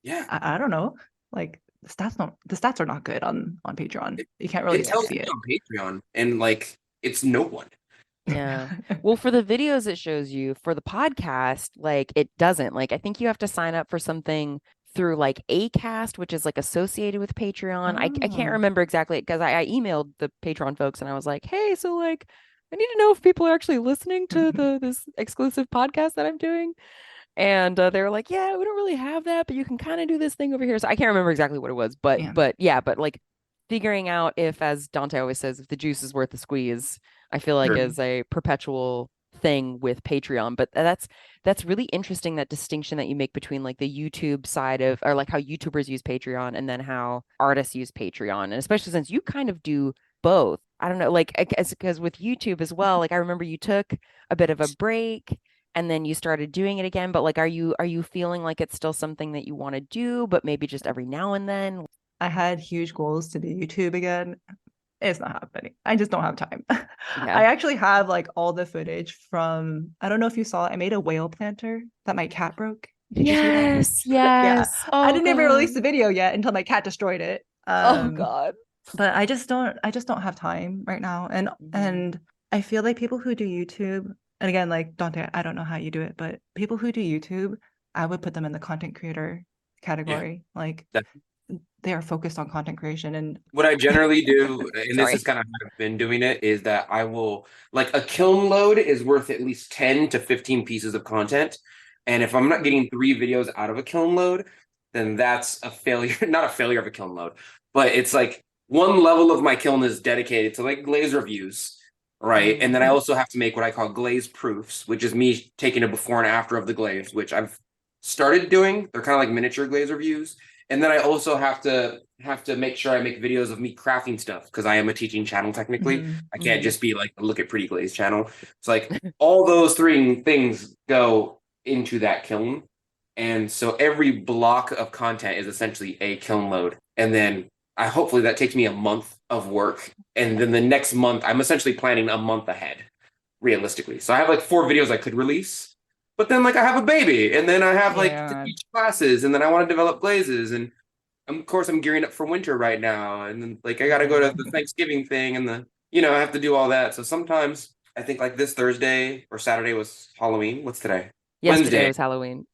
Yeah. I don't know. Like the stats are not good on Patreon. You can't really It tells see me it. on Patreon, and like it's no one. Yeah. Well, for the videos it shows you, for the podcast, like it doesn't. Like I think you have to sign up for something through like Acast, which is like associated with Patreon. I can't Oh. remember exactly because I emailed the Patreon folks and I was like, hey, so like I need to know if people are actually listening to this exclusive podcast that I'm doing. And they were like, yeah, we don't really have that, but you can kind of do this thing over here. So I can't remember exactly what it was, but Yeah. but like figuring out if, as Donte always says, if the juice is worth the squeeze, I feel like Sure. is a perpetual thing with Patreon. But that's really interesting, that distinction that you make between like the YouTube side of, or like how YouTubers use Patreon and then how artists use Patreon. And especially since you kind of do both. I don't know, like because with YouTube as well, like I remember you took a bit of a break and then you started doing it again, but like are you feeling like it's still something that you want to do, but maybe just every now and then? I had huge goals to do YouTube again. It's not happening. I just don't have time. Yeah. I actually have like all the footage from, I don't know if you saw it. I made a whale planter that my cat broke. Did you see that? Yes, Yeah. yes. I Oh didn't even release the God. video yet until my cat destroyed it. Oh God. But I just don't have time right now. And I feel like people who do YouTube, and again, like Donte, I don't know how you do it, but people who do YouTube, I would put them in the content creator category. Like That- they are focused on content creation. And What I generally do, and this Sorry. is kind of how I've been doing it, is that I will, like, a kiln load is worth at least 10 to 15 pieces of content. And if I'm not getting 3 videos out of a kiln load, then that's a failure. Not a failure of a kiln load, but it's like one level of my kiln is dedicated to like glaze reviews, right? And then I also have to make what I call glaze proofs, which is me taking a before and after of the glaze, which I've started doing. They're kind of like miniature glaze reviews. And then I also have to make sure I make videos of me crafting stuff because I am a teaching channel technically. I can't just be like a look at pretty glaze channel. It's like all those 3 things go into that kiln. And so every block of content is essentially a kiln load. And then hopefully that takes me a month of work. And then the next month, I'm essentially planning a month ahead, realistically. So I have like 4 videos I could release. But then, like, I have a baby, and then I have like to teach classes, and then I want to develop glazes, and of course I'm gearing up for winter right now, and then like I got to go to the Thanksgiving thing, and I have to do all that. So sometimes I think like this Thursday or Saturday was Halloween. What's today? Yesterday Wednesday. was Halloween.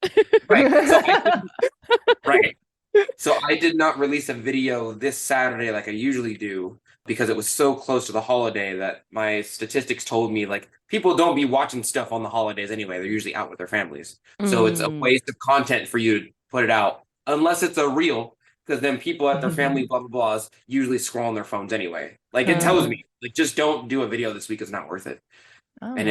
Right. Right. So I did not release a video this Saturday like I usually do because it was so close to the holiday that my statistics told me like people don't be watching stuff on the holidays anyway. They're usually out with their families. So it's a waste of content for you to put it out unless it's a reel, because then people at their family blah blah blahs usually scroll on their phones anyway. Like it tells me like just don't do a video this week, it's not worth it. And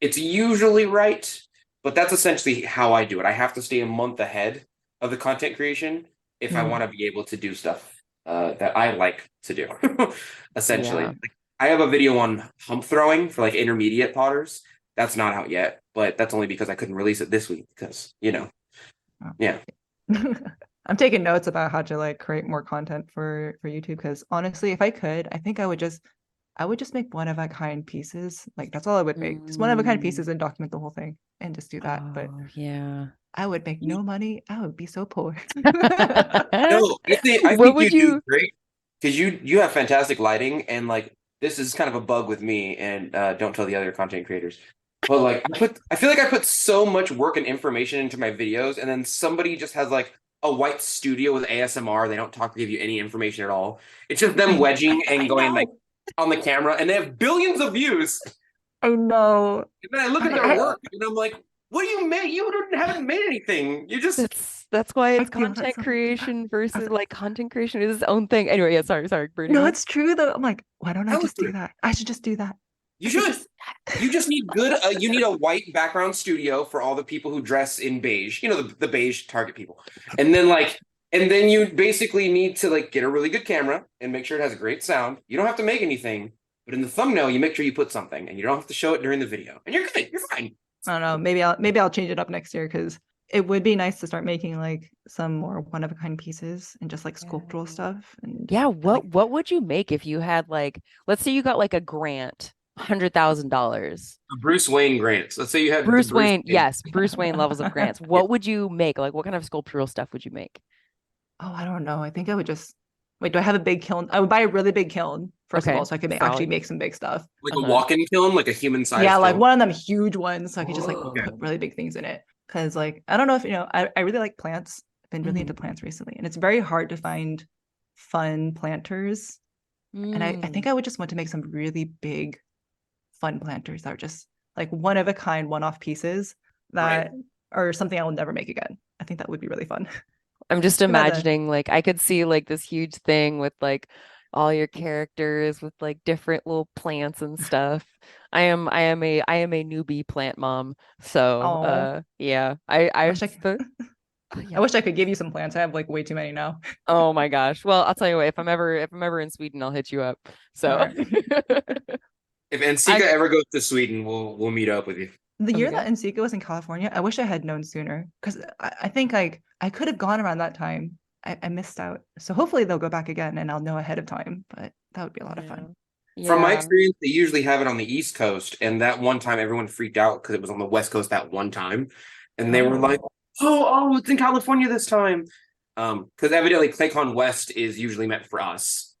it's usually right, but that's essentially how I do it. I have to stay a month ahead of the content creation if I want to be able to do stuff that I like to do. Essentially, like, I have a video on hump throwing for like intermediate potters. That's not out yet, but that's only because I couldn't release it this week because yeah. I'm taking notes about how to like create more content for YouTube, because honestly, if I could, I think I would just make one of a kind pieces. Like that's all I would make. Just one of a kind pieces and document the whole thing and just do that. But yeah, I would make no money. I would be so poor. No, I think you do great because you have fantastic lighting, and like this is kind of a bug with me, and don't tell the other content creators. But like I feel like I put so much work and information into my videos, and then somebody just has like a white studio with ASMR. They don't give you any information at all. It's just them wedging and going like on the camera, and they have billions of views. I know. And then I look at their work, and I'm like, what do you make? You haven't made anything. You just that's why it's content creation versus like content creation is its own thing. Anyway, yeah, sorry, Birdie. No, it's true though. I'm like, why don't I just do that? I should just do that. You should. You just need good. You need a white background studio for all the people who dress in beige. The beige target people, and then you basically need to like get a really good camera and make sure it has a great sound. You don't have to make anything, but in the thumbnail, you make sure you put something, and you don't have to show it during the video, and you're good. You're fine. I don't know. Maybe I'll change it up next year, because it would be nice to start making like some more one of a kind pieces and just like sculptural stuff. And what would you make if you had like, let's say you got like a grant, $100,000. Bruce Wayne grants. Let's say you have Bruce Wayne. Yes, Bruce Wayne levels of grants. What would you make? Like, what kind of sculptural stuff would you make? Oh, I don't know. I think I would just wait. Do I have a big kiln? I would buy a really big kiln first of all, so I could actually make some big stuff. Like a walk-in kiln, like a human size. Yeah, like kiln. one of them huge ones, so I could just like put really big things in it. Because like I don't know if I really like plants. I've been really into plants recently, and it's very hard to find fun planters. And I think I would just want to make some really big, fun planters that are just like one of a kind, one-off pieces that are something I will never make again. I think that would be really fun. I'm just imagining like I could see like this huge thing with like all your characters with like different little plants and stuff. I am a newbie plant mom. So yeah. I wish I could give you some plants. I have like way too many now. Oh my gosh. Well, I'll tell you what, if I'm ever in Sweden, I'll hit you up. So if Ensika ever goes to Sweden, we'll meet up with you. The year that Ensika was in California, I wish I had known sooner, because I think like I could have gone around that time. I missed out. So hopefully they'll go back again and I'll know ahead of time, but that would be a lot of fun. Yeah. From my experience, they usually have it on the East Coast, and that one time everyone freaked out because it was on the West Coast that one time, and they were like, oh, it's in California this time. Because evidently ClayCon West is usually meant for us,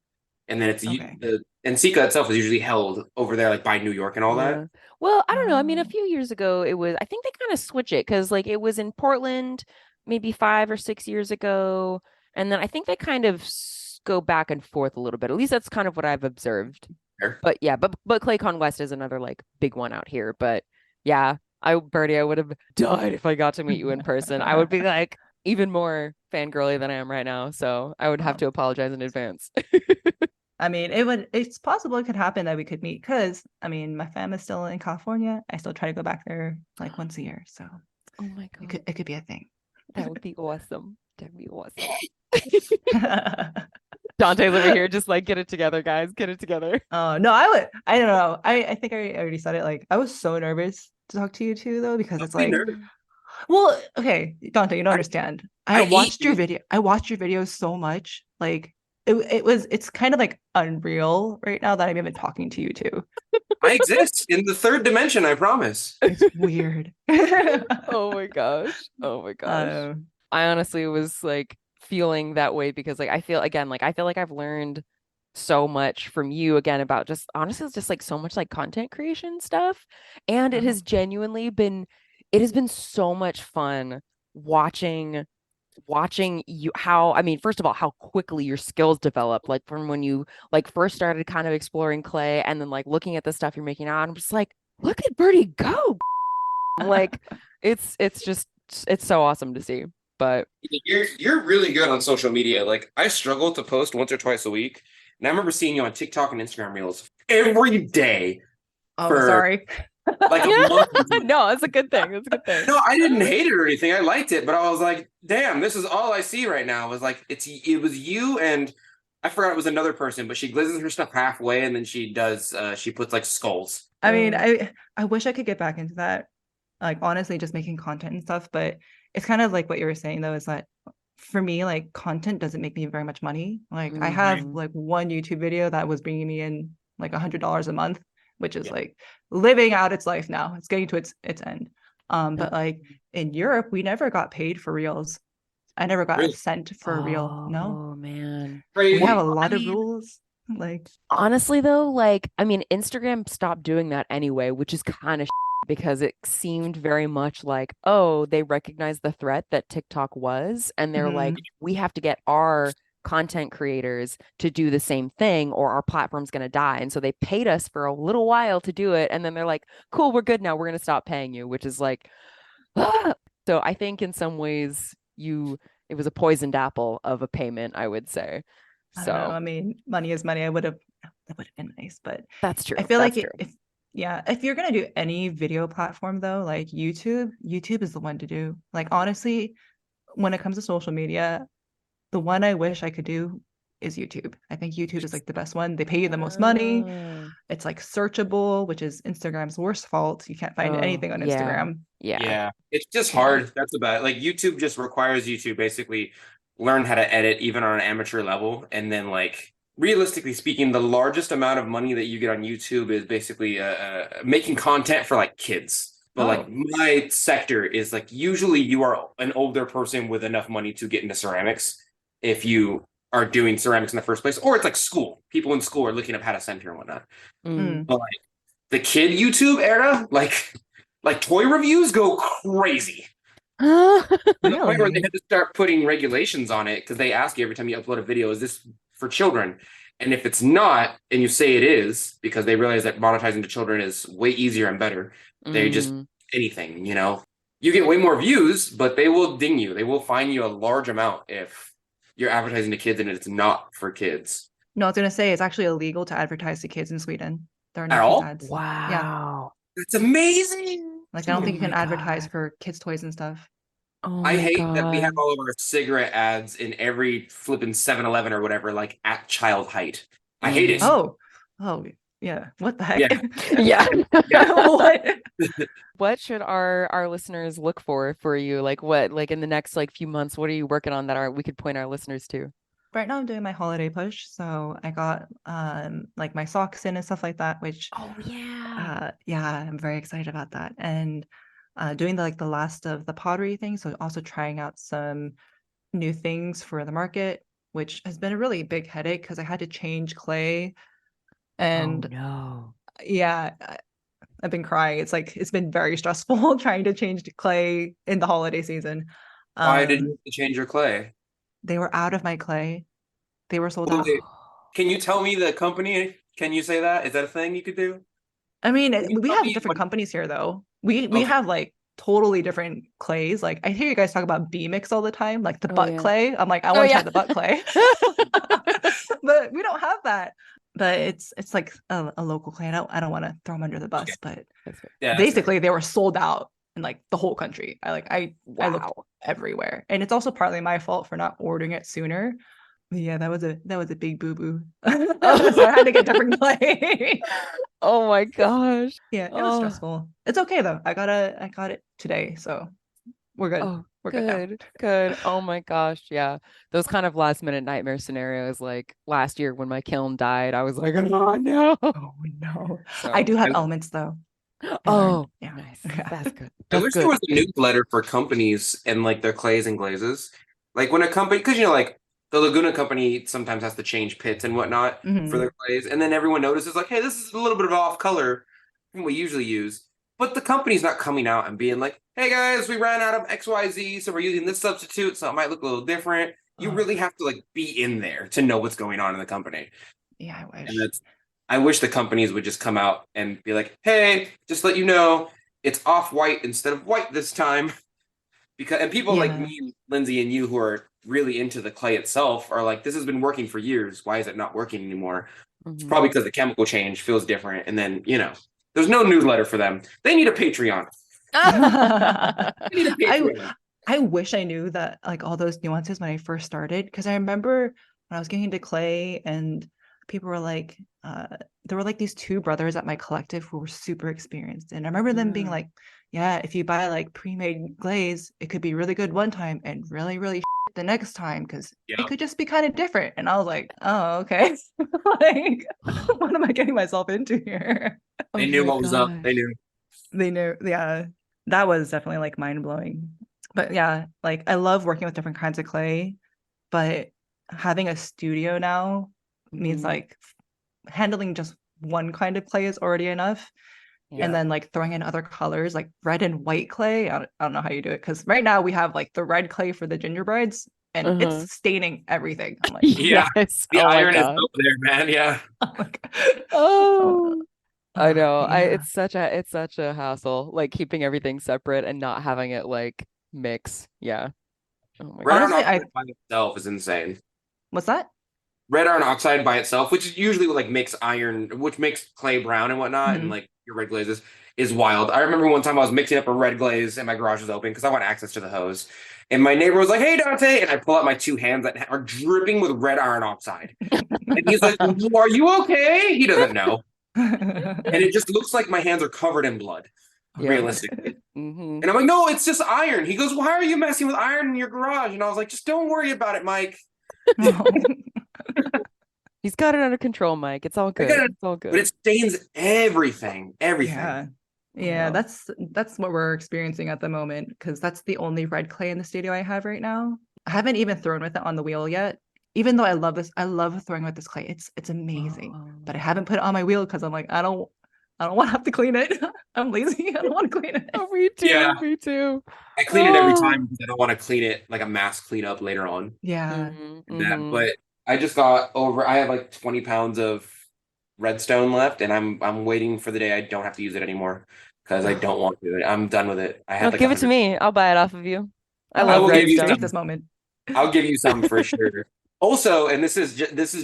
and then it's the Ensika itself is usually held over there like by New York and all that. Well, I don't know. I mean, a few years ago I think they kind of switch it, because like it was in Portland maybe 5 or 6 years ago, And then I think they kind of go back and forth a little bit. At least that's kind of what I've observed. Fair. But yeah, but ClayCon West is another like big one out here. But yeah, Birdie, I would have died if I got to meet you in person. I would be like even more fangirly than I am right now. So I would have to apologize in advance. I mean, it's possible it could happen that we could meet because, I mean, my fam is still in California. I still try to go back there like once a year. So Oh my God. it could be a thing. That would be awesome. That'd be awesome. Donte's over here just like, get it together, guys. Get it together. Oh, no, I don't know. I think I already said it. Like, I was so nervous to talk to you too, though, because it's like, well, okay, Donte, you don't understand. I watched your video. I watched your videos so much. Like, it's kind of like unreal right now that I'm even talking to you too. I exist in the third dimension, I promise. It's weird. Oh my gosh. Oh my gosh. I honestly was like feeling that way because like I feel like I've learned so much from you again about just honestly it's just like so much like content creation stuff. And it has genuinely been so much fun watching you first of all how quickly your skills develop, like from when you like first started kind of exploring clay and then like looking at the stuff you're making out. I'm just like, look at Birdie go. Like it's so awesome to see. But you're really good on social media. Like I struggle to post once or twice a week. And I remember seeing you on TikTok and Instagram reels every day. Oh, sorry. Like a month. No, it's a good thing. It's a good thing. No, I didn't hate it or anything. I liked it, but I was like, damn, this is all I see right now. It was like it was you and I forgot it was another person, but she glizzes her stuff halfway and then she puts like skulls. I mean, I wish I could get back into that. Like honestly, just making content and stuff, but it's kind of like what you were saying though, is that for me, like content doesn't make me very much money. Like I have like one YouTube video that was bringing me in like $100 a month, which is like living out its life now. It's getting to its end. But like in Europe, we never got paid for reels. I never got a cent for a reel. No. Oh man. We have a lot of rules. Like honestly though, like I mean Instagram stopped doing that anyway, which is kind of because it seemed very much like, oh, they recognize the threat that TikTok was and they're like, we have to get our content creators to do the same thing or our platform's going to die. And so they paid us for a little while to do it. And then they're like, cool, we're good now. We're going to stop paying you, which is like, ah. So I think in some ways it was a poisoned apple of a payment, I would say. So I mean, money is money. That would have been nice, but that's true. I feel like if you're going to do any video platform though, like YouTube is the one to do. Like honestly, when it comes to social media, the one I wish I could do is YouTube. I think YouTube is like the best one. They pay you the most money. It's like searchable, which is Instagram's worst fault. You can't find anything on Instagram. Yeah. It's just hard. That's about it. Like YouTube just requires you to basically learn how to edit even on an amateur level. And then like realistically speaking, the largest amount of money that you get on YouTube is basically making content for like kids. But like my sector is like usually you are an older person with enough money to get into ceramics if you are doing ceramics in the first place, or it's like school. People in school are looking up how to center and whatnot. But like the kid YouTube era, like toy reviews go crazy. To the point where they had to start putting regulations on it because they ask you every time you upload a video, is this for children? And if it's not, and you say it is, because they realize that monetizing to children is way easier and better, they just anything, you know. You get way more views, but they will ding you. They will fine you a large amount if you're advertising to kids and it's not for kids. No, I was gonna say it's actually illegal to advertise to kids in Sweden. There are no At all? kids ads. Wow. Yeah. That's amazing. Like I don't think you can advertise for kids' toys and stuff. Oh I hate God. that we have all of our cigarette ads in every flipping 7-Eleven or whatever, like at child height. I hate it. Oh, yeah. What the heck? Yeah. What? What should our listeners look for you? Like what, like in the next like few months, what are you working on that we could point our listeners to? Right now I'm doing my holiday push. So I got like my socks in and stuff like that, which I'm very excited about that. And doing the last of the pottery thing. So also trying out some new things for the market, which has been a really big headache because I had to change clay. And I've been crying. It's been very stressful trying to change the clay in the holiday season. Why did you change your clay? They were out of my clay. They were sold out. Okay. Can you tell me the company? Can you say that? Is that a thing you could do? I mean, Can you we tell have me different what- companies here though. We Okay. have like totally different clays. Like I hear you guys talk about B mix all the time, like the Oh, butt yeah. clay. I'm like, I Oh, want to yeah. try the butt clay. But we don't have that. But it's like a local clay. I don't want to throw them under the bus, Okay. but That's fair. Yeah, that's fair. basically they were sold out in like the whole country. I looked Wow. everywhere. And it's also partly my fault for not ordering it sooner. Yeah, that was a big boo-boo. So I had to get different clay. Oh my gosh. Yeah, it was Oh. stressful. It's okay though. I got it today, so we're good. Oh, We're good now. good. Oh my gosh. Yeah. Those kind of last minute nightmare scenarios, like last year when my kiln died, I was like, oh no. Oh no. So, I do have I- elements though. I Oh, learned. Yeah. nice. Yeah. That's good. I That's wish good. there was a newsletter for companies and like their clays and glazes. Like when a company, because like the Laguna company sometimes has to change pits and whatnot Mhm. for their clays, and then everyone notices like, hey, this is a little bit of off color from what we usually use. But the company's not coming out and being like, hey guys, we ran out of XYZ, so we're using this substitute, so it might look a little different. You Oh. really have to like be in there to know what's going on in the company. Yeah, I wish. And I wish the companies would just come out and be like, hey, just let you know, it's off-white instead of white this time. And people like Yeah. me, Lindsay, and you who are really into the clay itself are like, this has been working for years. Why is it not working anymore? It's Mhm. probably because the chemical change feels different. And then, there's no newsletter for them. They need a Patreon. They need a Patreon. I wish I knew that like all those nuances when I first started, because I remember when I was getting into clay and people were like, there were like these two brothers at my collective who were super experienced. And I remember them being Mm. like, yeah, if you buy like pre-made glaze, it could be really good one time and really, really the next time because Yeah. it could just be kind of different. And I was like, oh, okay. Like, what am I getting myself into here? They Oh knew my what was up. They gosh. knew. They knew, yeah, that was definitely like mind-blowing. But yeah, like I love working with different kinds of clay, but having a studio now means Mhm. like handling just one kind of clay is already enough. Yeah. And then like throwing in other colors like red and white clay. I don't know how you do it because right now we have like the red clay for the gingerbreads and Uh-huh. it's staining everything. I'm like, Yeah. Yes. The Oh my iron is God. up there, man. Yeah. oh my God. Oh, I know. yeah. It's such a hassle, like keeping everything separate and not having it like mix. Yeah. Oh my Red Honestly, iron oxide by itself is insane. What's that? Red iron oxide by itself, which is usually like makes clay brown and whatnot, and Mhm. like your red glazes, is wild. I remember one time I was mixing up a red glaze and my garage was open because I want access to the hose. And my neighbor was like, hey, Donte. And I pull out my two hands that are dripping with red iron oxide. And he's like, are you okay? He doesn't know. And it just looks like my hands are covered in blood, Yeah. realistically. Mhm. And I'm like, no, it's just iron. He goes, why are you messing with iron in your garage? And I was like, just don't worry about it, Mike. He's got it under control, Mike. It's all good. got it. It's all But good. it stains everything. Yeah. Yeah, Wow. that's what we're experiencing at the moment because that's the only red clay in the studio I have right now. I haven't even thrown with it on the wheel yet. Even though I love this, I love throwing with this clay. It's amazing. But I haven't put it on my wheel because I'm like, I don't want to have to clean it. I'm lazy. I don't want to clean it. Oh, me too. Yeah. Me too. I clean it every Oh. time because I don't want to clean it like a mass cleanup later on. Yeah. Mhm, And that. mhm. But I just got over. I have like 20 pounds of redstone left, and I'm waiting for the day I don't have to use it anymore because I don't want to. I'm done with it. I No, had like give it to 100. me. I'll buy it off of you. I Oh, love will give you redstone. take some. this moment. I'll give you some for sure. Also, and this is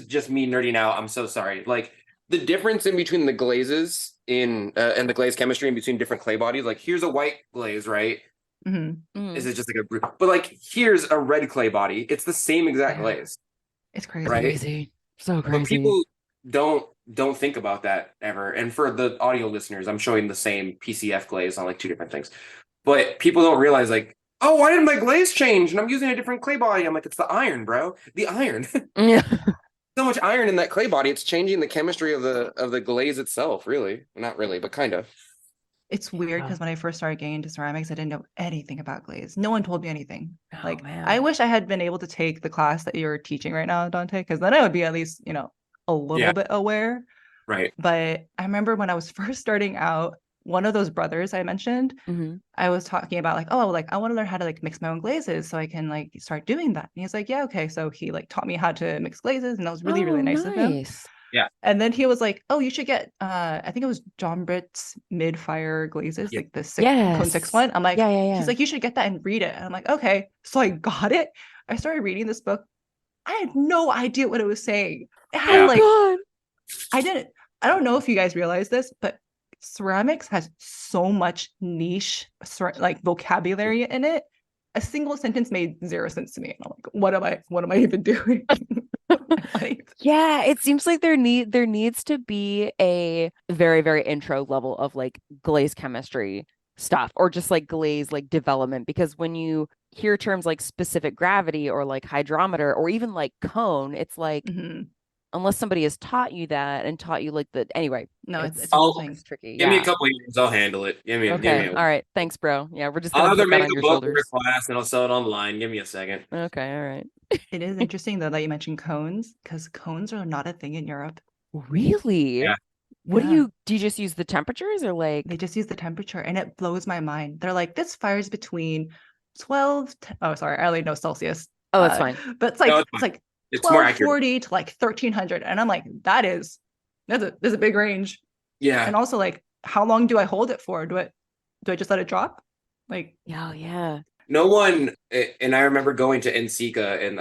just me nerding out. I'm so sorry. Like the difference in between the glazes and the glaze chemistry in between different clay bodies. Like here's a white glaze, right? Mhm. Mhm. This is just like but like here's a red clay body. It's the same exact Yeah. glaze, It's crazy. right? Crazy. So But crazy. people don't think about that ever. And for the audio listeners, I'm showing the same PCF glaze on like two different things. But people don't realize like, oh, why did my glaze change? And I'm using a different clay body. I'm like, it's the iron, bro. The iron. Yeah. So much iron in that clay body. It's changing the chemistry of the glaze itself. Really, not really, but kind of. It's weird Yeah. because when I first started getting into ceramics, I didn't know anything about glaze. No one told me anything. Oh, Like, man. I wish I had been able to take the class that you're teaching right now, Donte, because then I would be at least, a little Yeah. bit aware. Right. But I remember when I was first starting out, one of those brothers I mentioned, Mhm. I was talking about like, oh, like I want to learn how to like mix my own glazes so I can like start doing that. And he's like, yeah, okay. So he like taught me how to mix glazes, and that was really, really Oh, nice of him. nice. And then he was like, oh, you should get I think it was John Britt's mid-fire glazes, Yeah. like the cone 6 Yes. one. I'm like, Yeah. he's like, you should get that and read it. And I'm like, okay. So I got it. I started reading this book. I had no idea what it was saying. It had Yeah. like God. I don't know if you guys realize this, but ceramics has so much niche like vocabulary in it. A single sentence made 0 sense to me. And I'm like, what am I even doing? Yeah, it seems like there needs to be a very, very intro level of like glaze chemistry stuff, or just like glaze like development, because when you hear terms like specific gravity or like hydrometer or even like cone, it's like Mhm. unless somebody has taught you that and taught you like the anyway. No, it's a whole thing. It's tricky. Give me a Yeah. couple of years, I'll handle it. Give me Okay. a All right. Thanks, bro. Yeah, we're just I'll gonna either put that make on a your book or a shoulders. class and I'll sell it online. Give me a second. Okay. All right. It is interesting though that you mentioned cones, because cones are not a thing in Europe. Really? Yeah. What Yeah. do you just use the temperatures or like They just use the temperature, and it blows my mind. They're like, this fires between 12 oh sorry, I only know Celsius. Oh, that's fine. But it's No, like it's fine. it's like It's more accurate. 1240 to like 1300, and I'm like, there's a big range. Yeah. And also, like, how long do I hold it for? Do I just let it drop? Like, Oh, yeah. No one, and I remember going to NCECA and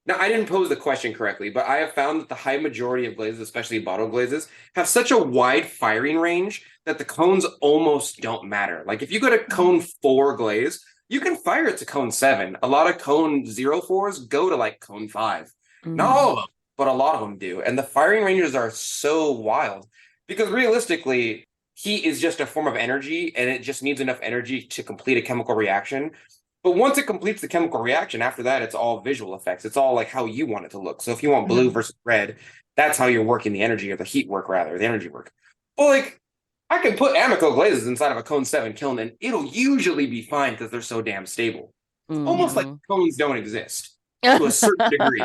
now I didn't pose the question correctly, but I have found that the high majority of glazes, especially bottle glazes, have such a wide firing range that the cones almost don't matter. Like if you go to cone 4 glaze, you can fire it to cone 7. A lot of cone 04s go to like cone 5. Not all of them, but a lot of them do. And the firing ranges are so wild because realistically, heat is just a form of energy and it just needs enough energy to complete a chemical reaction. But once it completes the chemical reaction, after that, it's all visual effects. It's all like how you want it to look. So if you want blue versus red, that's how you're working the energy, or the heat work rather, the energy work. Well, like I can put Amico glazes inside of a cone 7 kiln and it'll usually be fine because they're so damn stable. It's almost like cones don't exist to a certain degree.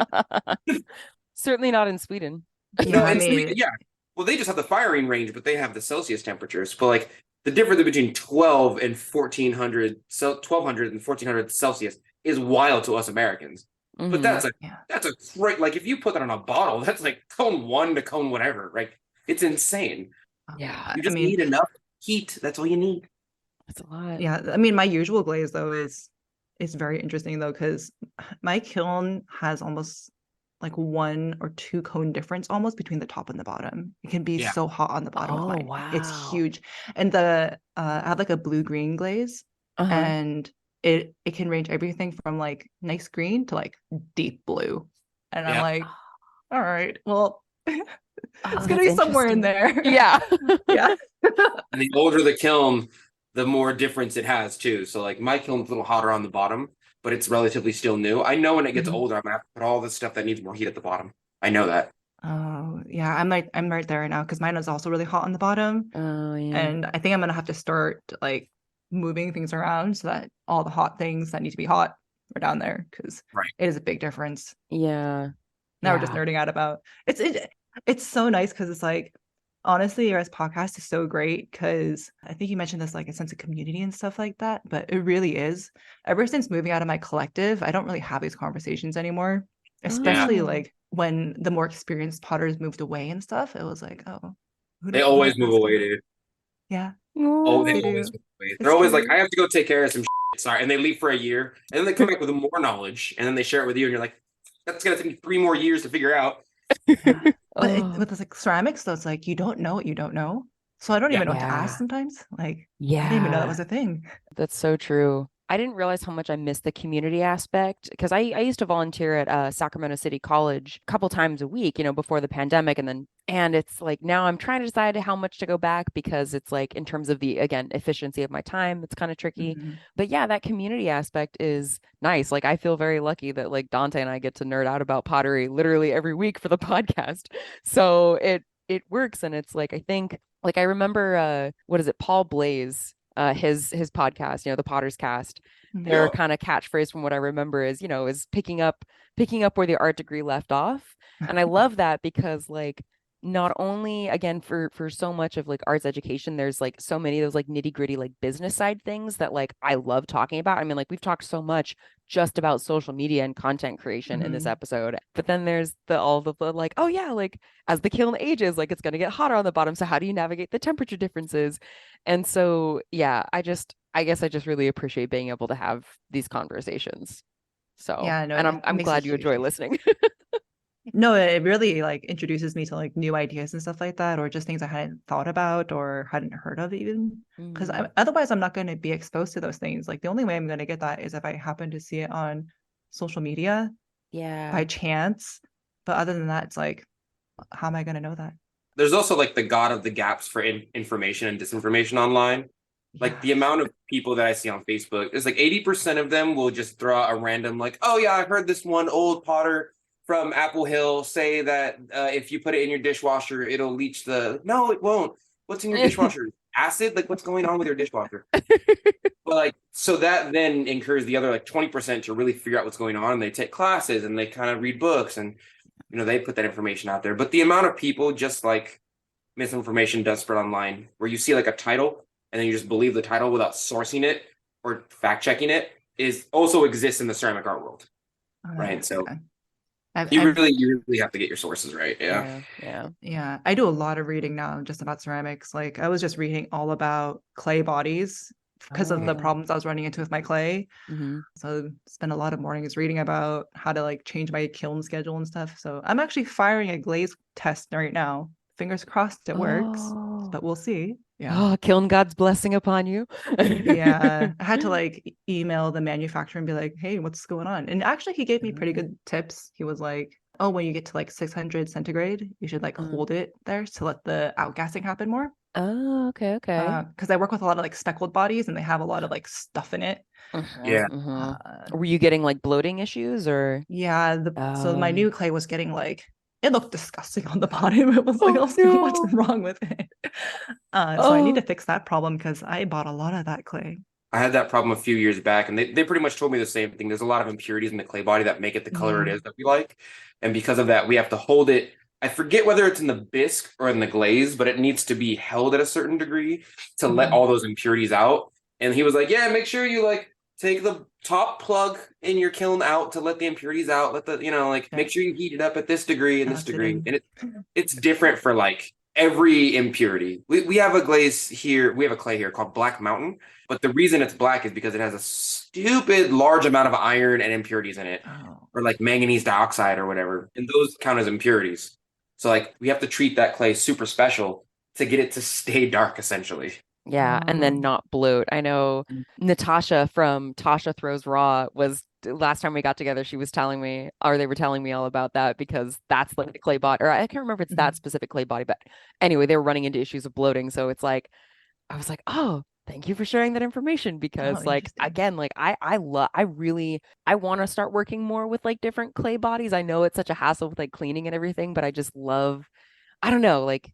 Certainly not in Sweden. yeah, Yeah. Well, they just have the firing range, but they have the Celsius temperatures. But like the difference between 12 and 1400, so 1200 and 1400 Celsius is wild to us Americans. But that's a great, like if you put that on a bottle, that's like cone 1 to cone whatever. Like it's insane. Yeah. You just need enough heat. That's all you need. That's a lot. Yeah, I mean, my usual glaze though is very interesting though, because my kiln has almost like 1 or 2 cone difference almost between the top and the bottom. It can be so hot on the bottom of mine. Wow. It's huge. And I have like a blue-green glaze, and it can range everything from like nice green to like deep blue. And I'm like, all right, well, it's gonna be somewhere in there. Yeah. Yeah. And the older the kiln, the more difference it has too. So like my kiln's a little hotter on the bottom, but it's relatively still new. I know when it gets older, I'm gonna have to put all this stuff that needs more heat at the bottom. I know that. Oh yeah, I'm right there right now because mine is also really hot on the bottom. Oh yeah. And I think I'm gonna have to start like moving things around so that all the hot things that need to be hot are down there, because it is a big difference. Yeah. Now we're just nerding out about it's so nice because it's like, honestly, your podcast is so great because I think you mentioned this like a sense of community and stuff like that, but it really is. Ever since moving out of my collective, I don't really have these conversations anymore, especially like when the more experienced potters moved away and stuff. It was like, oh, they always move away, dude. Yeah. Oh, they do. always move away. They're always like, I have to go take care of some shit, sorry, and they leave for a year, and then they come back with more knowledge, and then they share it with you, and you're like, that's gonna take me 3 more years to figure out. But with this like ceramics though, it's like you don't know what you don't know. So I don't even know what to ask sometimes. Like, I didn't even know that was a thing. That's so true. I didn't realize how much I missed the community aspect because I used to volunteer at Sacramento City College a couple times a week, before the pandemic. And it's like now I'm trying to decide how much to go back because it's like in terms of the, again, efficiency of my time, it's kind of tricky. But yeah, that community aspect is nice. Like I feel very lucky that like Donte and I get to nerd out about pottery literally every week for the podcast. So it works. And it's like, I think, like I remember, what is it? Paul Blaze. His podcast, the Potter's Cast, their kind of catchphrase from what I remember is picking up where the art degree left off. And I love that because like, not only again for so much of like arts education, there's like so many of those like nitty gritty like business side things that like I love talking about. I mean, like we've talked so much just about social media and content creation in this episode, but then there's all the like, oh yeah, like as the kiln ages, like it's going to get hotter on the bottom, so how do you navigate the temperature differences? And so yeah, I guess I just really appreciate being able to have these conversations. So Yeah, no, and it I'm makes a glad you huge enjoy difference. listening. No, it really like introduces me to like new ideas and stuff like that, or just things I hadn't thought about or hadn't heard of even. Because otherwise, I'm not going to be exposed to those things. Like the only way I'm going to get that is if I happen to see it on social media Yeah. by chance. But other than that, it's like, how am I going to know that? There's also like the god of the gaps for information and disinformation online. Like the amount of people that I see on Facebook is like 80% of them will just throw out a random like, oh yeah, I heard this one old potter from Apple Hill say that if you put it in your dishwasher, it'll leach the. No, it won't. What's in your dishwasher? Acid? Like what's going on with your dishwasher? But like, so that then encourages the other like 20% to really figure out what's going on. And they take classes and they kind of read books and, you know, they put that information out there. But the amount of people just like misinformation does spread online where you see like a title and then you just believe the title without sourcing it or fact checking it is also exists in the ceramic art world. Right. So you really have to get your sources right. Yeah. I do a lot of reading now just about ceramics. Like I was just reading all about clay bodies because of the problems I was running into with my clay. So spend a lot of mornings reading about how to like change my kiln schedule and stuff. So I'm actually firing a glaze test right now. Fingers crossed it works, but we'll see. Yeah. Oh, kiln God's blessing upon you. Yeah. I had to like email the manufacturer and be like, hey, what's going on? And actually he gave me pretty good tips. He was like, oh, when you get to like 600 centigrade, you should like hold it there to let the outgassing happen more. Oh, okay. Because I work with a lot of like speckled bodies and they have a lot of like stuff in it. Were you getting like bloating issues or? Yeah. So my new clay was getting like, it looked disgusting on the bottom. It was like, what's wrong with it? So I need to fix that problem because I bought a lot of that clay. I had that problem a few years back, and they pretty much told me the same thing. There's a lot of impurities in the clay body that make it the color it is that we like. And because of that, we have to hold it. I forget whether it's in the bisque or in the glaze, but it needs to be held at a certain degree to let all those impurities out. And he was like, yeah, make sure you like take the top plug in your kiln out to let the impurities out. Let the, make sure you heat it up at this degree and this degree. And it's different for like every impurity. We have a glaze here. We have a clay here called Black Mountain. But the reason it's black is because it has a stupid large amount of iron and impurities in it, or like manganese dioxide or whatever. And those count as impurities. So like we have to treat that clay super special to get it to stay dark, essentially. Yeah, and then not bloat. I know Natasha from Tasha Throws Raw was last time we got together, she was telling me, or they were telling me all about that because that's like the clay body, or I can't remember if it's that specific clay body, but anyway, they were running into issues of bloating. So it's like, I was like, oh, thank you for sharing that information because like, again, like I want to start working more with like different clay bodies. I know it's such a hassle with like cleaning and everything, but I just love, I don't know, like,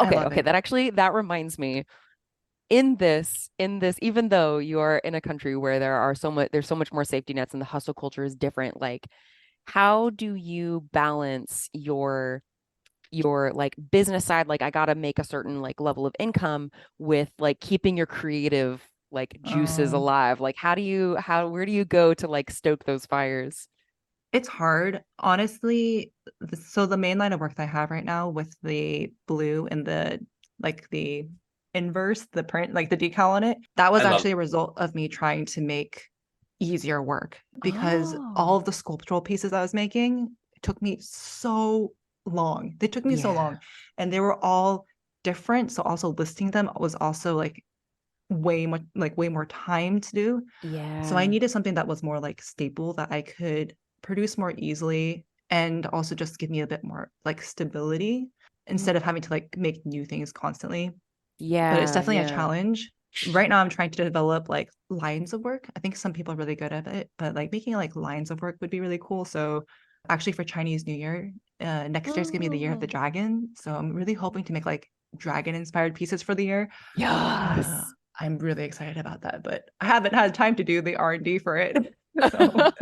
okay. That reminds me. In this, even though you are in a country where there's so much more safety nets and the hustle culture is different, like how do you balance your like business side, like I gotta make a certain like level of income with like keeping your creative like juices alive? Like where do you go to like stoke those fires? It's hard, honestly. So the main line of work that I have right now with the blue and the inverse, the print, like the decal on it, that was actually a result of me trying to make easier work because all of the sculptural pieces I was making took me so long. They took me so long and they were all different. So also listing them was also like way more time to do. Yeah. So I needed something that was more like staple that I could produce more easily and also just give me a bit more like stability instead of having to like make new things constantly. Yeah. But it's definitely a challenge. Right now I'm trying to develop like lines of work. I think some people are really good at it, but like making like lines of work would be really cool. So actually for Chinese New Year, next year's gonna be the year of the dragon. So I'm really hoping to make like dragon inspired pieces for the year. Yes. I'm really excited about that, but I haven't had time to do the R&D for it. So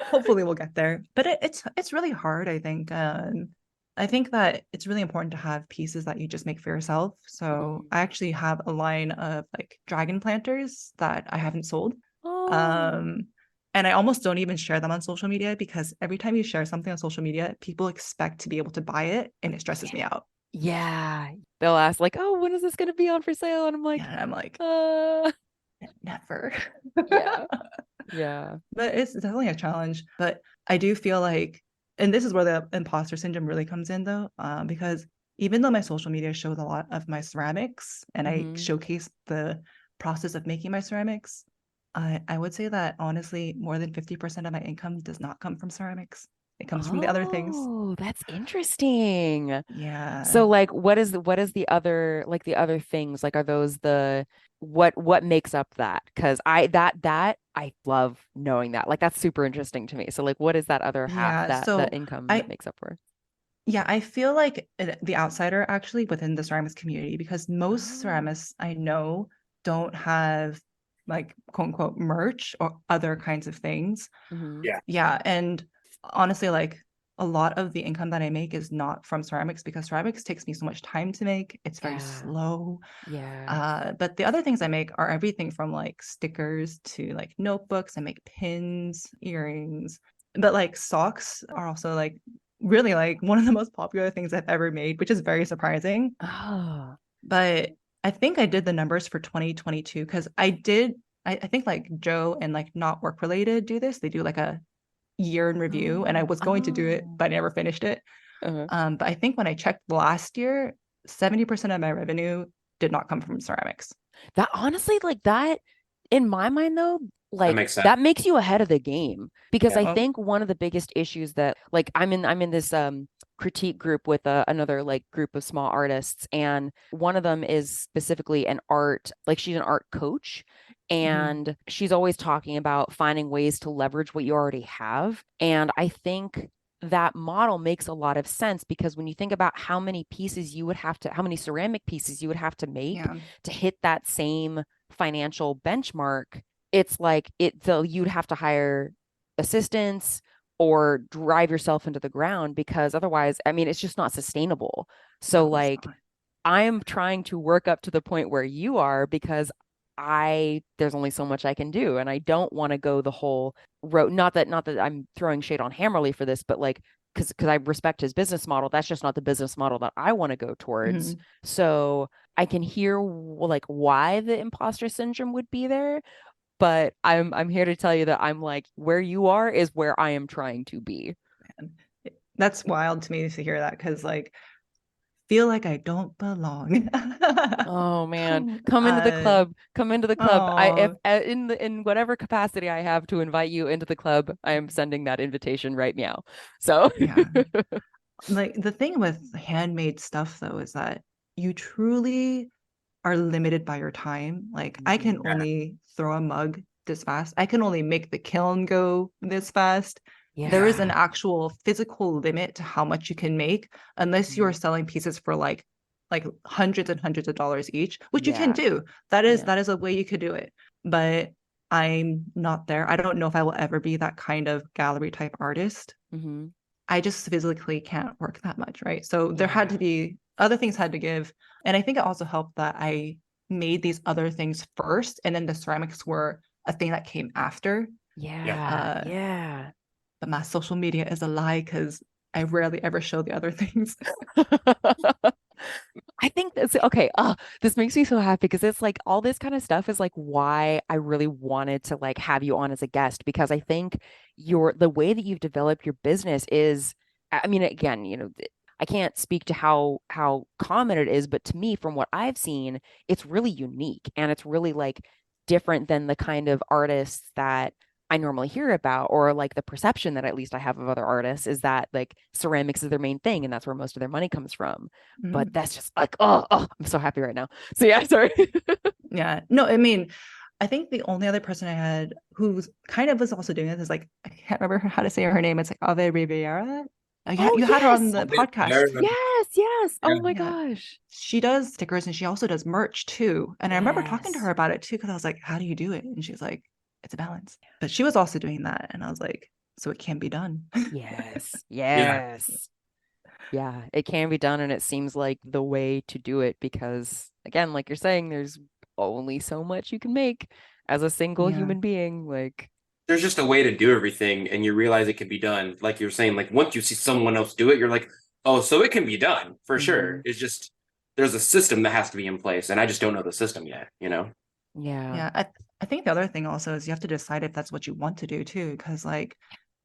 hopefully we'll get there. But it's really hard, I think. I think that it's really important to have pieces that you just make for yourself. So I actually have a line of like dragon planters that I haven't sold. Oh, And I almost don't even share them on social media because every time you share something on social media, people expect to be able to buy it and it stresses me out. yeah. They'll ask like, "Oh, when is this going to be on for sale?" And I'm like, And I'm like, uh, never. yeah, yeah. But it's definitely a challenge. But I do feel like, and this is where the imposter syndrome really comes in though, because even though my social media shows a lot of my ceramics and I Mhm. showcase the process of making my ceramics, I would say that honestly, more than 50% of my income does not come from ceramics. It comes from the other things. Oh, that's interesting. Yeah. So like what is the other like the other things? Like are those the what makes up that? Because that I love knowing that. Like that's super interesting to me. So like what is that other half Yeah. that the So income I, that makes up for? yeah, I feel like the outsider actually within the ceramics community because most Oh. ceramists I know don't have like quote unquote merch or other kinds of things. Mhm. Yeah. Yeah, and honestly, like a lot of the income that I make is not from ceramics because ceramics takes me so much time to make. It's very Yeah. slow. Yeah. But the other things I make are everything from like stickers to like notebooks. I make pins, earrings, but like socks are also like really like one of the most popular things I've ever made, which is very surprising. Oh. But I think I did the numbers for 2022 because I think like Joe and like not work related do this. They do like a year in review, and I was going to do it, Oh. but I never finished it. Uh-huh. But I think when I checked last year, 70% of my revenue did not come from ceramics. That honestly, like that, in my mind though, That like makes sense. that makes you ahead of the game because Yeah. I Oh, think one of the biggest issues that like I'm in this critique group with another like group of small artists, and one of them is specifically an art, like she's an art coach, mhm. and she's always talking about finding ways to leverage what you already have. And I think that model makes a lot of sense because when you think about how many pieces you would have to, how many ceramic pieces you would have to make Yeah. to hit that same financial benchmark, it's like you'd have to hire assistants or drive yourself into the ground because otherwise, I mean, it's just not sustainable. So No, it's like not. I'm trying to work up to the point where you are because there's only so much I can do and I don't want to go the whole road. Not that I'm throwing shade on Hammerly for this, but like because I respect his business model, that's just not the business model that I want to go towards. Mhm. So I can hear like why the imposter syndrome would be there, but I'm here to tell you that I'm like where you are is where I am trying to be. And that's wild to me to hear that because like feel like I don't belong. Oh man, come into the uh, club. Come into the club. I if oh in whatever capacity I have to invite you into the club, I am sending that invitation right now. So yeah. Like the thing with handmade stuff though is that you truly are limited by your time. Like I can Yeah. only throw a mug this fast. I can only make the kiln go this fast. There is an yeah. actual physical limit to how much you can make unless you are Mhm. selling pieces for like hundreds and hundreds of dollars each, which you can Yeah. do. That is Yeah. that is a way you could do it. But I'm not there. I don't know if I will ever be that kind of gallery type artist. Hmm. I just physically can't work that much, right? So there had Yeah. to be other things had to give. And I think it also helped that I made these other things first, and then the ceramics were a thing that came after. Yeah. Yeah. Uh, Yeah. but my social media is a lie because I rarely ever show the other things. I think that's okay. Oh, this makes me so happy because it's like all this kind of stuff is like why I really wanted to like have you on as a guest because I think the way that you've developed your business is, I mean, again, I can't speak to how common it is, but to me, from what I've seen, it's really unique and it's really like different than the kind of artists that I normally hear about, or like the perception that at least I have of other artists is that like ceramics is their main thing and that's where most of their money comes from. But Mm. that's just like, oh, I'm so happy right now. So yeah, sorry. Yeah. No, I mean, I think the only other person I had who's kind of was also doing this is like, I can't remember how to say her name. It's like Ave Riviera. Oh You had her on yes. the podcast. Yes, yes. Yeah. Oh my Yeah. gosh. She does stickers and she also does merch too. And I remember talking to her Yes. about it too because I was like, how do you do it? And she's like, it's a balance. But she was also doing that. And I was like, so it can be done. Yes. Yeah. Yes. Yeah, it can be done, and it seems like the way to do it because, again, like you're saying, there's only so much you can make as a single Yeah. human being. Like, There's just a way to do everything, and you realize it can be done. Like you're saying, like once you see someone else do it, you're like, oh, so it can be done for sure. It's just there's a system that has to be in place, and I just don't know the system yet, you know? yeah. Yeah, I think the other thing also is you have to decide if that's what you want to do too, because like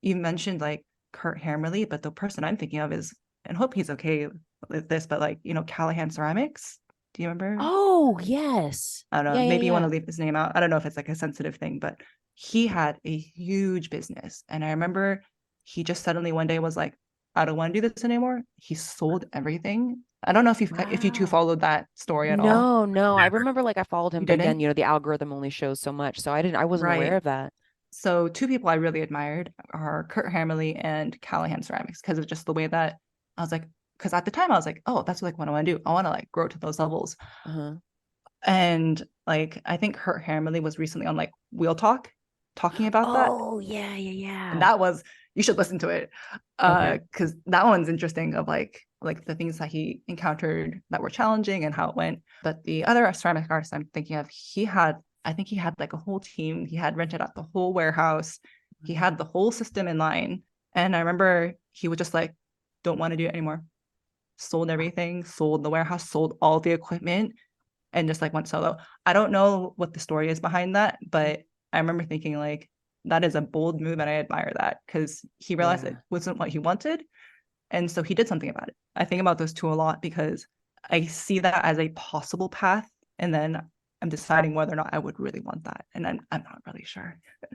you mentioned like Kurt Hammerly, but the person I'm thinking of is, and hope he's okay with this, but like, Callahan Ceramics. Do you remember? Oh, yes. I don't know, Yeah, yeah, maybe you want to yeah. leave his name out. I don't know if it's like a sensitive thing, but he had a huge business. And I remember he just suddenly one day was like, I don't want to do this anymore. He sold everything. I don't know if you two Wow. followed that story at all. No. I Never. remember like I followed him, You but again, didn't? the algorithm only shows so much, so I wasn't aware Right. of that. So two people I really admired are Kurt Hammerly and Callahan Ceramics because of just the way that I was like, because at the time I was like, oh, that's like what I want to do. I want to like grow to those levels. Uh-huh. And like I think Kurt Hammerly was recently on like Wheel Talk talking about that. Oh, yeah, yeah, yeah. And that was, you should listen to it. Okay. Because that one's interesting of like the things that he encountered that were challenging and how it went. But the other ceramic artist I'm thinking of, I think he had like a whole team. He had rented out the whole warehouse. He had the whole system in line. And I remember he was just like, don't want to do it anymore. Sold everything, sold the warehouse, sold all the equipment, and just like went solo. I don't know what the story is behind that, but I remember thinking like, that is a bold move and I admire that because he realized Yeah. it wasn't what he wanted. And so he did something about it. I think about those two a lot because I see that as a possible path. And then I'm deciding whether or not I would really want that. And I'm not really sure. I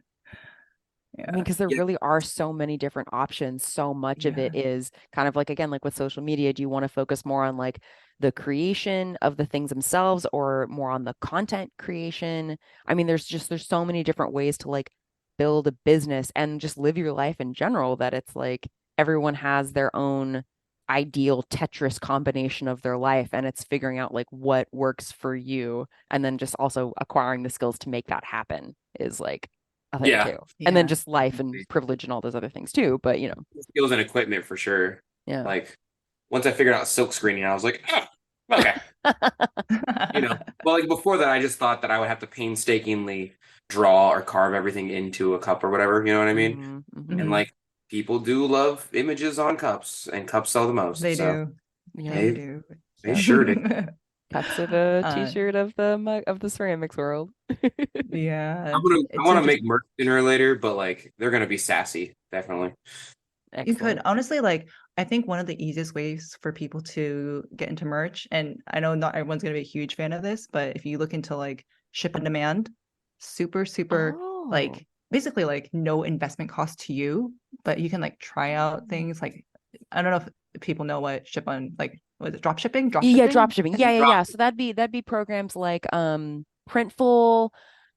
mean, Yeah. because there Yeah. really are so many different options. So much of it is kind of like, again, like with social media, do you want to focus more on like the creation of the things themselves or more on the content creation? I mean, there's so many different ways to like build a business and just live your life in general that it's like everyone has their own ideal Tetris combination of their life, and it's figuring out like what works for you and then just also acquiring the skills to make that happen is like a thing Yeah. too. And then Yeah. just life and privilege and all those other things too. But Skills and equipment for sure. yeah. Like once I figured out silk screening, I was like, oh, okay. Well, like before that, I just thought that I would have to painstakingly draw or carve everything into a cup or whatever. You know what I mean? Mhm. And like people do love images on cups, and cups sell the most. They so do. Yeah. They They- do. they sure do. Cups are the Uh, t-shirt of the mug of the ceramics world. Yeah. I want It's to interesting. make merch sooner or later, but like they're gonna be sassy, definitely. You could Excellent. honestly, like, I think one of the easiest ways for people to get into merch, and I know not everyone's going to be a huge fan of this, but if you look into like ship on demand, super, super, Oh. like, basically like no investment cost to you, but you can like try out things like, I don't know if people know what ship on, like, was it drop shipping? Yeah, drop shipping. I Yeah, think? yeah, yeah. So that'd be programs like Printful.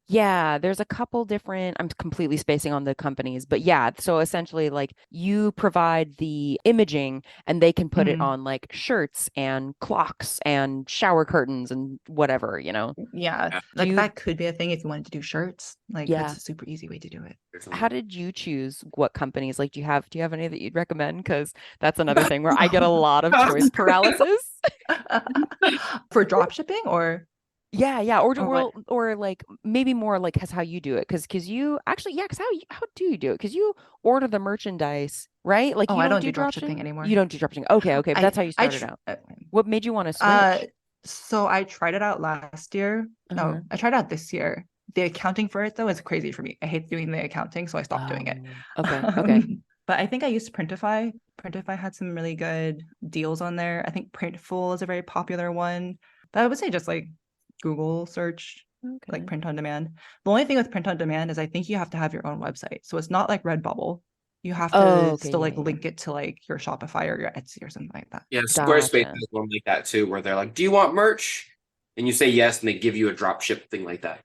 Yeah, there's a couple different, I'm completely spacing on the companies, but yeah, so essentially like you provide the imaging and they can put it Mhm. on like shirts and clocks and shower curtains and whatever, Yeah, Yeah. like you- that could be a thing if you wanted to do shirts. Like, Yeah. that's a super easy way to do it. How did you choose what companies? Like, do you have any that you'd recommend? Because that's another thing where I get a lot of choice paralysis. For drop shipping or? Yeah, or Or what? or like maybe more like how you do it, because you actually because how do you do it? Because you order the merchandise, right? Like Oh, you I don't don't do do drop dropshipping shipping anymore. You don't do dropshipping. Okay, but that's how you started out. What made you want to switch? So I tried it out last year. Uh-huh. No, I tried it out this year. The accounting for it though is crazy for me. I hate doing the accounting, so I stopped doing it. Okay. But I think I used Printify. Printify had some really good deals on there. I think Printful is a very popular one. But I would say just like Google search, like print on demand. The only thing with print on demand is I think you have to have your own website. So it's not like Redbubble. You have to still like link it to like your Shopify or your Etsy or something like that. Yeah, Squarespace Gotcha. has one like that too, where they're like, "Do you want merch?" And you say yes, and they give you a drop ship thing like that.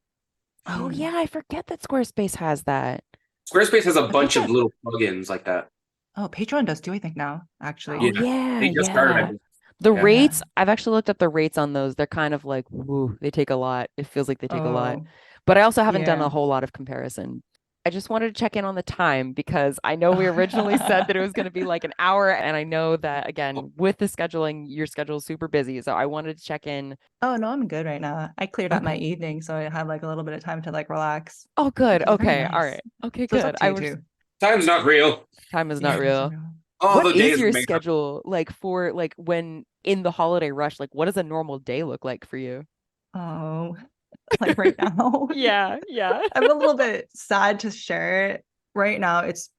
Oh yeah, I forget that Squarespace has that. Squarespace has a I bunch think of little plugins like that. Oh, Patreon does too, I think now, actually. Oh yeah, They just started. I yeah. think. The Yeah. rates, I've actually looked up the rates on those. They're kind of like, woo, they take a lot. It feels like they take a lot. Oh, But I also haven't done yeah. a whole lot of comparison. I just wanted to check in on the time because I know we originally said that it was going to be like an hour. And I know that, again, with the scheduling, your schedule is super busy. So I wanted to check in. Oh no, I'm good right now. I cleared out my Okay. evening, so I have like a little bit of time to like relax. Oh, good. Which is very Okay. All nice. right. Okay, So it's good. up to I you was too. Time's not real. Time is not Yeah, real. All What the is days your make up. schedule like for like when in the holiday rush? Like, what does a normal day look like for you? Oh, like right now. Yeah, yeah. I'm a little bit sad to share it. Right now, it's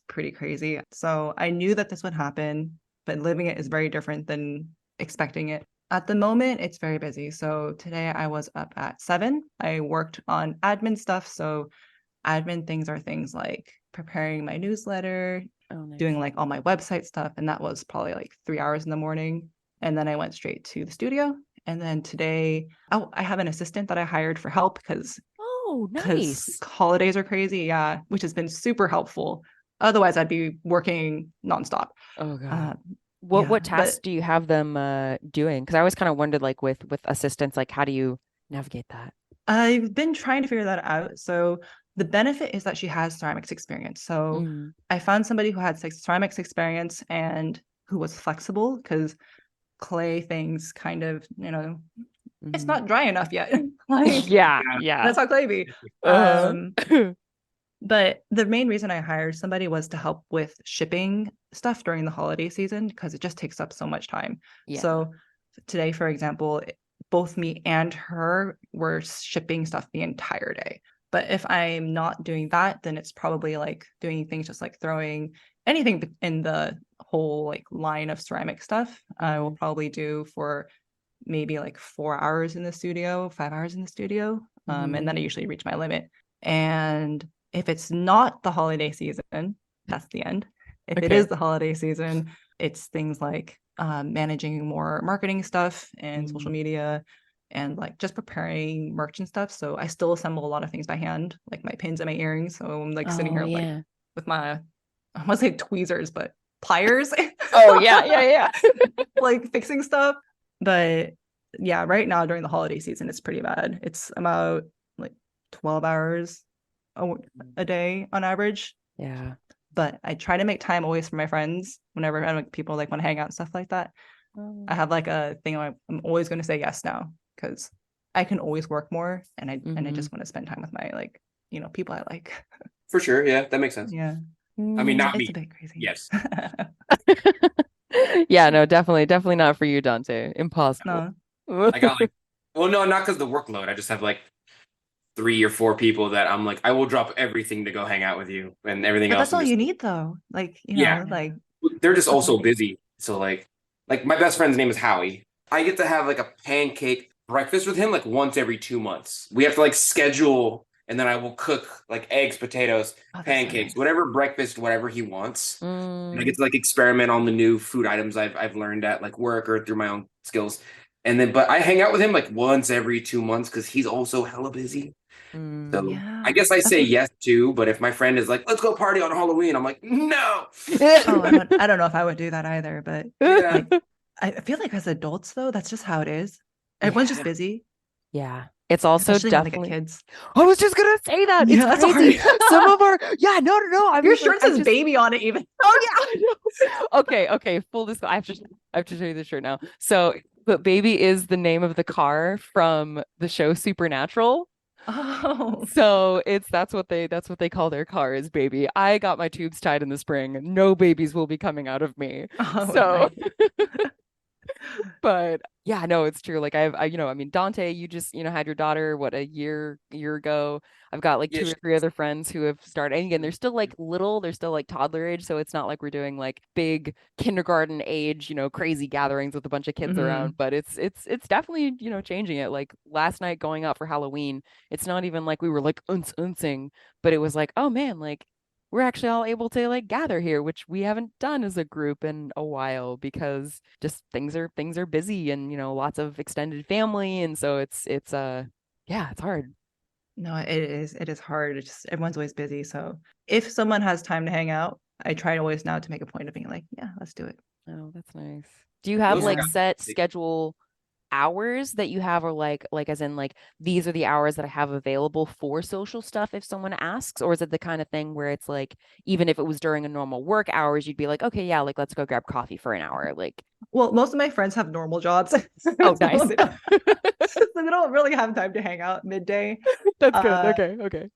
pretty crazy. So I knew that this would happen, but living it is very different than expecting it. At the moment, it's very busy. So today I was up at 7. I worked on admin stuff. So admin things are things like preparing my newsletter, Oh, nice. doing like all my website stuff. And that was probably like 3 hours in the morning. And then I went straight to the studio. And then today, I have an assistant that I hired for help because Oh, nice. holidays are crazy. Yeah, which has been super helpful. Otherwise, I'd be working nonstop. Oh God. Uh, What yeah, tasks but do you have them doing? Because I always kind of wondered, like with assistants, like how do you navigate that? I've been trying to figure that out. So the benefit is that she has ceramics experience. So Mm, I found somebody who had ceramics experience and who was flexible because clay things kind of, it's mhm. not dry enough yet. Like Yeah, yeah. that's how clay be. Uh-huh. But the main reason I hired somebody was to help with shipping stuff during the holiday season because it just takes up so much time. Yeah. So today, for example, both me and her were shipping stuff the entire day. But if I'm not doing that, then it's probably like doing things just like throwing anything in the whole like line of ceramic stuff. I will probably do for maybe like 4 hours in the studio, 5 hours in the studio. And then I usually reach my limit. And if it's not the holiday season, that's the end. If it Okay. is the holiday season, it's things like managing more marketing stuff and social media and like just preparing merch and stuff. So I still assemble a lot of things by hand, like my pins and my earrings. So I'm like sitting Oh here like yeah. with my, I want to say tweezers, but pliers. Oh yeah, yeah. Like fixing stuff. But yeah, right now during the holiday season, it's pretty bad. It's about like 12 hours a day on average. Yeah. But I try to make time always for my friends whenever like, people like want to hang out and stuff like that. I have like a thing I'm always going to say yes now because I can always work more and I just want to spend time with my like, people I like. For sure. Yeah, that makes sense. Yeah. I mean, not It's me. a bit crazy. Yes. Yeah, no, definitely not for you, Donte. Impossible. No. I got like, well, no, not because of the workload. I just have like 3 or 4 people that I'm like, I will drop everything to go hang out with you, and everything But else. that's all I'm just, you need though. Like, Yeah. like they're just also busy. So like my best friend's name is Howie. I get to have like a pancake breakfast with him like once every 2 months. We have to like schedule, and then I will cook like eggs, potatoes, that's so pancakes, nice. whatever breakfast, whatever he wants. And I Mm. get to like experiment on the new food items I've learned at like work or through my own skills. And then, but I hang out with him like once every 2 months because he's also hella busy. So Yeah. I guess I That's say what- yes too, but if my friend is like, "Let's go party on Halloween," I'm like, "No." Oh, I don't know if I would do that either, but Yeah. like I feel like as adults though, that's just how it is. Everyone's just Yeah. busy, Yeah. It's also especially when they get definitely kids. I was just gonna say that. Yeah, It's crazy. sorry. Some of our no. I Your mean, shirt I says just, baby on it even. oh yeah. I know. Okay. Full disclosure. I have to show you the shirt now. So, but baby is the name of the car from the show Supernatural. Oh. So that's what they call their car is baby. I got my tubes tied in the spring. No babies will be coming out of me. Oh, So nice. but yeah, no, it's true. Like I mean, Donte, you just, had your daughter, what, a year ago. I've got like Yeah, 2 or 3 other friends who have started. And again, they're still like little, they're still like toddler age. So it's not like we're doing like big kindergarten age, crazy gatherings with a bunch of kids around. But it's definitely, changing it. Like last night going out for Halloween, it's not even like we were like unsing, but it was like, oh man, like we're actually all able to like gather here, which we haven't done as a group in a while because just things are busy and lots of extended family, and so it's yeah, it's hard. No, it is hard. It's just everyone's always busy. So if someone has time to hang out, I try always now to make a point of being like, yeah, let's do it. Oh, that's nice. Do you have Those like guys- set schedule hours that you have are like as in like these are the hours that I have available for social stuff if someone asks, or is it the kind of thing where it's like even if it was during a normal work hours, you'd be like, okay, yeah, like let's go grab coffee for an hour, like. Well, most of my friends have normal jobs. Oh, So nice. so they don't really have time to hang out midday. That's good. Uh, Okay.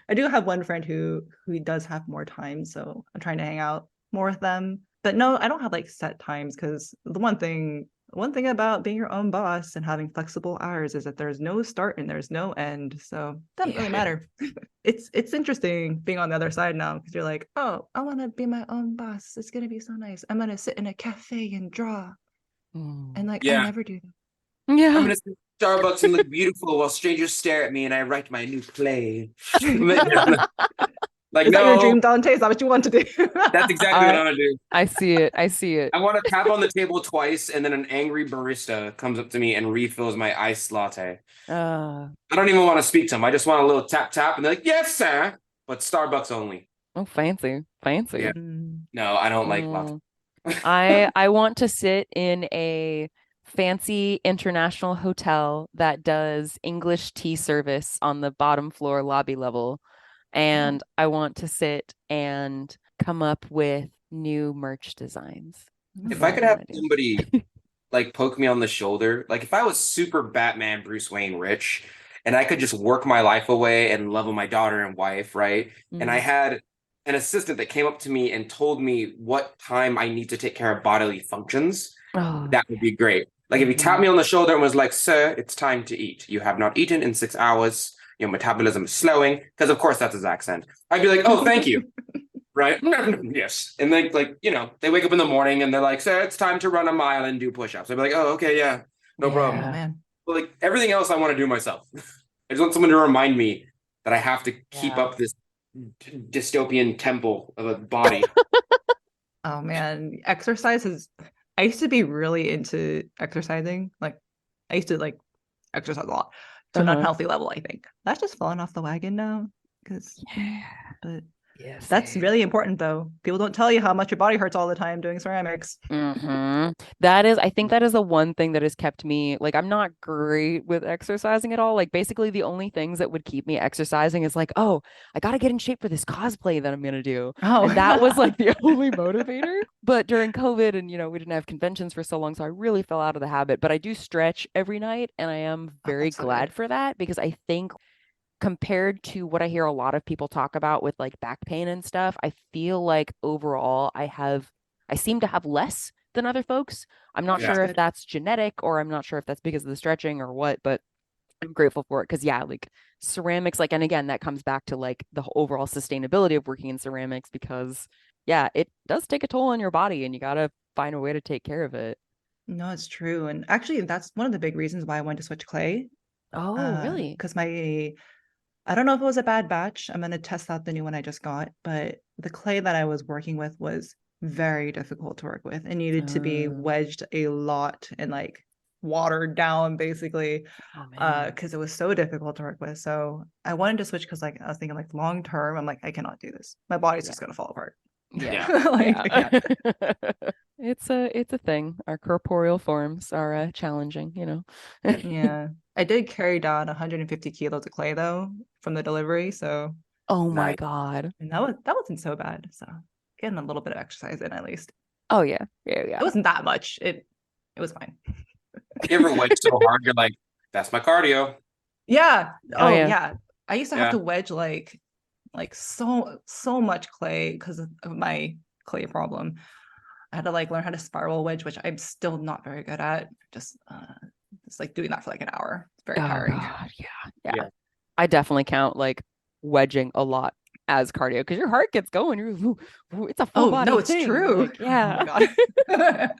I do have one friend who does have more time, so I'm trying to hang out more with them. But no, I don't have like set times because the one thing about being your own boss and having flexible hours is that there's no start and there's no end. So it doesn't really matter. It's interesting being on the other side now because you're like, oh, I want to be my own boss. It's gonna be so nice. I'm gonna sit in a cafe and draw. And like I Yeah. never do that. I'm Yeah. gonna sit in Starbucks and look beautiful while strangers stare at me and I write my new play. Like, Is that your no, dream, Dante? Is that what you want to do? that's exactly what I want to do. I see it. I want to tap on the table twice, and then an angry barista comes up to me and refills my iced latte. I don't even want to speak to him. I just want a little tap tap, and they're like, "Yes, sir," but Starbucks only. Oh, fancy. Yeah. No, I don't like latte. I want to sit in a fancy international hotel that does English tea service on the bottom floor lobby level. And I want to sit and come up with new merch designs. If I could have somebody like poke me on the shoulder, like if I was super Batman Bruce Wayne rich and I could just work my life away and level my daughter and wife, right? And I had an assistant that came up to me and told me what time I need to take care of bodily functions, that would be great. Like if he tapped me on the shoulder and was like, "Sir, it's time to eat. You have not eaten in 6 hours. Your metabolism is slowing," because of course that's his accent. I'd be like, "Oh, thank you." Right? Yes. And then like, they wake up in the morning and they're like, "Sir, it's time to run a mile and do push-ups." I'd be like, "Oh, okay, yeah, no problem." Oh, man. But like everything else I want to do myself. I just want someone to remind me that I have to keep up this dystopian temple of a body. Oh man, exercise is. I used to be really into exercising. Like, I used to like exercise a lot to an unhealthy level. I think that's just fallen off the wagon now. But Yes, that's really important, though. People don't tell you how much your body hurts all the time doing ceramics. I think that is the one thing that has kept me, like, I'm not great with exercising at all. Like, basically the only things that would keep me exercising is like, oh, I got to get in shape for this cosplay that I'm going to do. Oh, And that was like the only motivator. But during COVID and, we didn't have conventions for so long, so I really fell out of the habit. But I do stretch every night, and I am very that's so glad good. for that, because I think compared to what I hear a lot of people talk about with like back pain and stuff, I feel like overall I seem to have less than other folks. I'm not sure if that's genetic, or I'm not sure if that's because of the stretching or what, but I'm grateful for it because like ceramics, like, and again, that comes back to like the overall sustainability of working in ceramics, because it does take a toll on your body and you got to find a way to take care of it. No, it's true. And actually, that's one of the big reasons why I wanted to switch clay. Oh, really? Because I don't know if it was a bad batch. I'm going to test out the new one I just got, but the clay that I was working with was very difficult to work with. It needed to be wedged a lot and like watered down basically, because it was so difficult to work with. So I wanted to switch because like I was thinking like long term, I'm like, I cannot do this. My body's just going to fall apart. I can't. It's a thing. Our corporeal forms are challenging, Yeah. I did carry down 150 kilos of clay though from the delivery. So oh my God. and that wasn't so bad. So getting a little bit of exercise in at least. Oh yeah. It wasn't that much. It was fine. You ever wedge so hard you're like, "That's my cardio." Yeah. Oh, yeah. Yeah. I used to have to wedge like so much clay because of my clay problem. I had to like learn how to spiral wedge, which I'm still not very good at. Just like doing that for like an hour. It's very tiring. God, yeah. I definitely count like wedging a lot as cardio because your heart gets going. It's a full body no, it's thing. true. Like, yeah. Oh my God.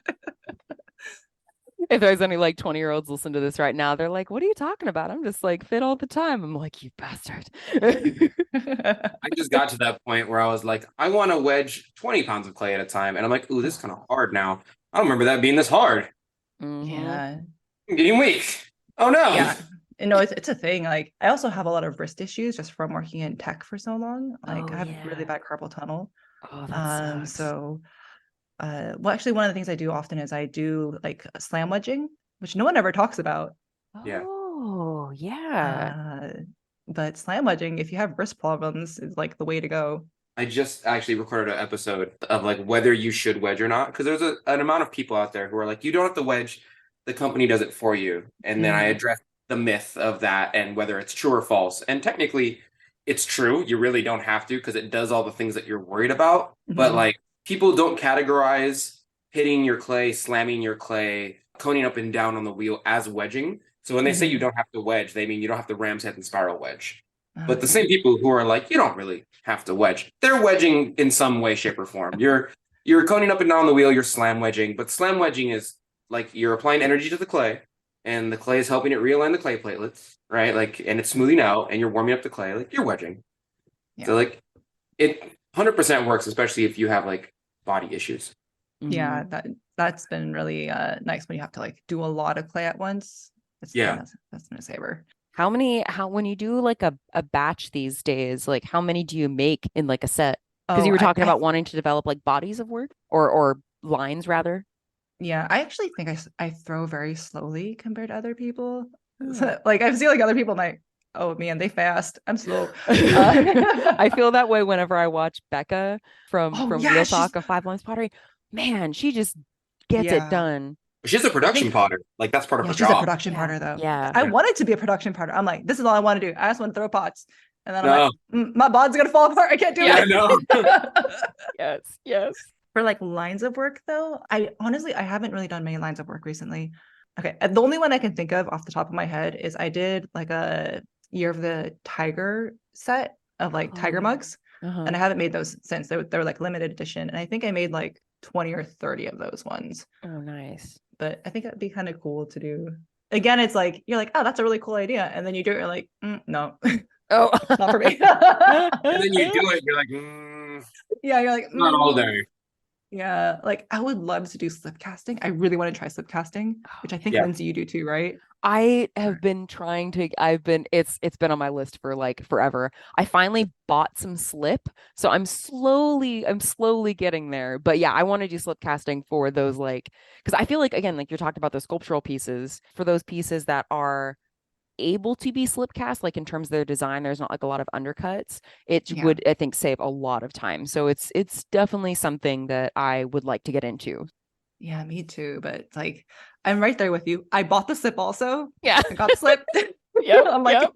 If there's any like 20-year-olds listen to this right now, they're like, "What are you talking about?" I'm just like fit all the time. I'm like, "You bastard." I just got to that point where I was like, I want to wedge 20 pounds of clay at a time. And I'm like, "Ooh, this is kind of hard now. I don't remember that being this hard. Yeah. I'm getting weak. Oh no." Yeah. No, it's a thing. Like I also have a lot of wrist issues just from working in tech for so long. Like I have really bad carpal tunnel. Oh, that sucks. So well, actually, one of the things I do often is I do like slam wedging, which no one ever talks about. Yeah. Oh, yeah. But slam wedging, if you have wrist problems, is like the way to go. I just actually recorded an episode of like whether you should wedge or not, because there's an amount of people out there who are like, you don't have to wedge, the company does it for you. And then I address the myth of that and whether it's true or false. And technically, it's true. You really don't have to, because it does all the things that you're worried about. But like, people don't categorize hitting your clay, slamming your clay, coning up and down on the wheel as wedging. So when they say you don't have to wedge, they mean you don't have to ram's head and spiral wedge. But the same people who are like, you don't really have to wedge, they're wedging in some way, shape, or form. You're coning up and down the wheel, you're slam wedging, but slam wedging is like you're applying energy to the clay, and the clay is helping it realign the clay platelets, right? Like, and it's smoothing out, and you're warming up the clay, like you're wedging. Yeah. So like, it 100% works, especially if you have like body issues. Yeah, that's been really nice when you have to like do a lot of clay at once. That's been a saver. How when you do like a batch these days, like how many do you make in like a set? Because you were talking about wanting to develop like bodies of work or lines rather. Yeah, I actually think I throw very slowly compared to other people. So, like I've seen like other people, I'm like, oh man, they fast. I'm slow. I feel that way whenever I watch Becca from Real Talk of Five Lines Pottery. Man, she just gets it done. She's a production potter. Like that's part of her job. She's a production potter though. Yeah. I wanted to be a production potter. I'm like, this is all I want to do. I just want to throw pots. And then I'm like, my bod's gonna fall apart. I can't do it. No. Yes. For like lines of work though, I haven't really done many lines of work recently. Okay. The only one I can think of off the top of my head is I did like a Year of the Tiger set of like tiger mugs. And I haven't made those since. They were like limited edition. And I think I made like 20 or 30 of those ones. Oh, nice. But I think that'd be kind of cool to do. Again, it's like, you're like, oh, that's a really cool idea. And then you do it, you're like, no. Oh, not for me. And then you do it, you're like, yeah, you're like, not all day. Yeah, like I would love to do slip casting. I really want to try slip casting, which I think Lindsey, you do too, right? I have been trying to. It's been on my list for like forever. I finally bought some slip, so I'm slowly getting there. But yeah, I want to do slip casting for those like, because I feel like again, like you're talking about those sculptural pieces, for those pieces that are able to be slip cast, like in terms of their design, there's not like a lot of undercuts. It would, I think, save a lot of time. So it's definitely something that I would like to get into. Yeah, me too. But like, I'm right there with you. I bought the slip also. Yeah, I got slip. Yeah, I'm like,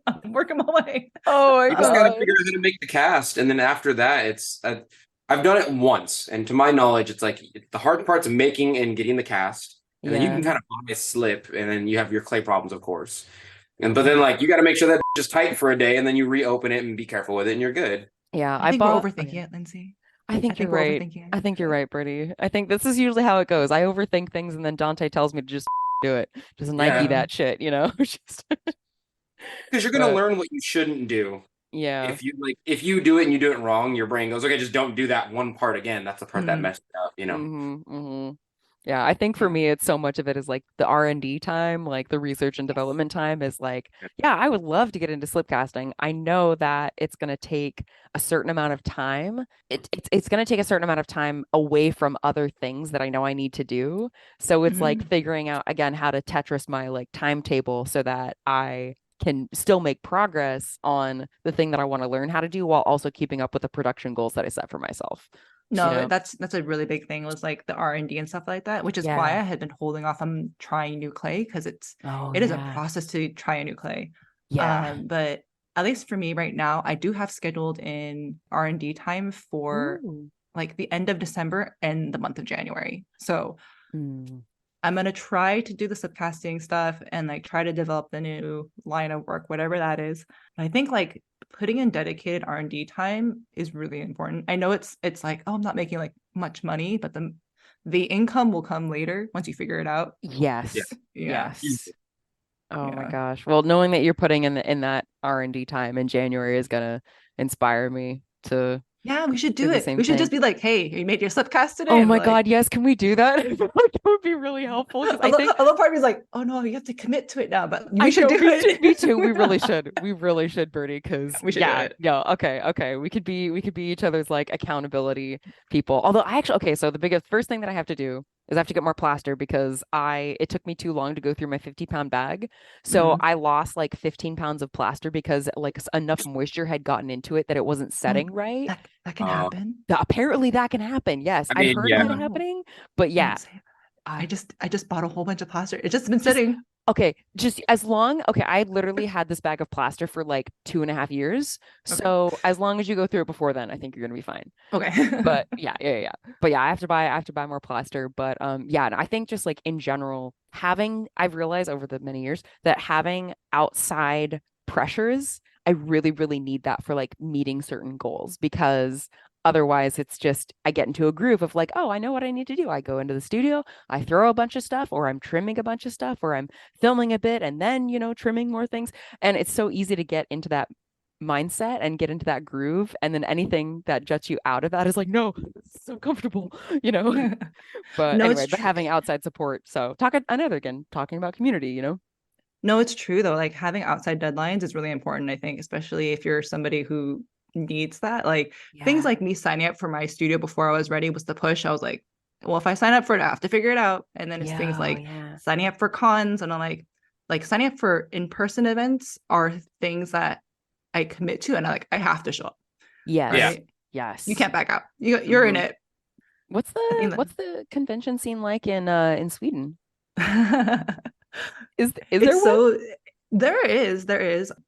I'm working my way. Oh my I just god! gotta figure out how to make the cast, and then after that, it's I've done it once, and to my knowledge, it's like the hard part's making and getting the cast, and then you can kind of buy a slip, and then you have your clay problems, of course. But then, like, you got to make sure that it's just tight for a day, and then you reopen it and be careful with it, and you're good. Yeah, I think we're overthinking it, Lindsey. I think you're right. I think you're right, Birdie. I think this is usually how it goes. I overthink things, and then Donte tells me to just do it. Just Nike that shit, you know? Because you're gonna learn what you shouldn't do. Yeah. If you do it and you do it wrong, your brain goes, okay, just don't do that one part again. That's the part that messed up, you know. Yeah, I think for me, it's so much of it is like the R&D time, like the research and development time is like, yeah, I would love to get into slip casting. I know that it's going to take a certain amount of time. It's going to take a certain amount of time away from other things that I know I need to do. So it's like figuring out, again, how to Tetris my like timetable so that I can still make progress on the thing that I want to learn how to do while also keeping up with the production goals that I set for myself. No, you know? that's a really big thing, was like the R&D and stuff like that, which is why I had been holding off on trying new clay, because it is a process to try a new clay. But at least for me right now, I do have scheduled in R&D time for like the end of December and the month of January. So I'm gonna try to do the subcasting stuff and like try to develop the new line of work, whatever that is. But I think like putting in dedicated R&D time is really important. I know it's like, oh, I'm not making like much money, but the income will come later once you figure it out. Yes. Yes. Oh my gosh. Well, knowing that you're putting in that R&D time in January is gonna inspire me to. Yeah, we should do it. We should just be like, hey, you made your slip cast today. Oh my god, yes, can we do that? I feel like it would be really helpful. I think a little part of me is like, oh no, you have to commit to it now, but we should do it. Me too. We really should. We really should, Birdie, because we should do it. Yeah, okay. We could be each other's like accountability people. Although so the first thing that I have to do is I have to get more plaster because it took me too long to go through my 50-pound bag. So I lost like 15 pounds of plaster because like enough moisture had gotten into it that it wasn't setting right. That can happen. Apparently that can happen. Yes. I I've mean, heard yeah. of it happening, but yeah. I just bought a whole bunch of plaster. It's just been sitting. Okay, just I literally had this bag of plaster for like 2.5 years. Okay. So as long as you go through it before then, I think you're gonna be fine. Okay. But yeah. But yeah, I have to buy more plaster. But yeah, and I think just like in general, I've realized over the many years that having outside pressures, I really, really need that for like meeting certain goals because otherwise it's just I get into a groove of like, oh, I know what I need to do. I go into the studio, I throw a bunch of stuff, or I'm trimming a bunch of stuff, or I'm filming a bit and then, trimming more things. And it's so easy to get into that mindset and get into that groove. And then anything that jets you out of that is like, no, it's so comfortable, But No, anyway, it's but having outside support. So talking about community, No, it's true though. Like having outside deadlines is really important, I think, especially if you're somebody who needs that. Like things like me signing up for my studio before I was ready was the push. I was like, well, if I sign up for it, I have to figure it out. And then it's things like signing up for cons, and I'm like signing up for in-person events are things that I commit to, and I have to show up. Yes. Right? Yes. You can't back out. You're in it. What's the convention scene like in Sweden? Is there one? So there is.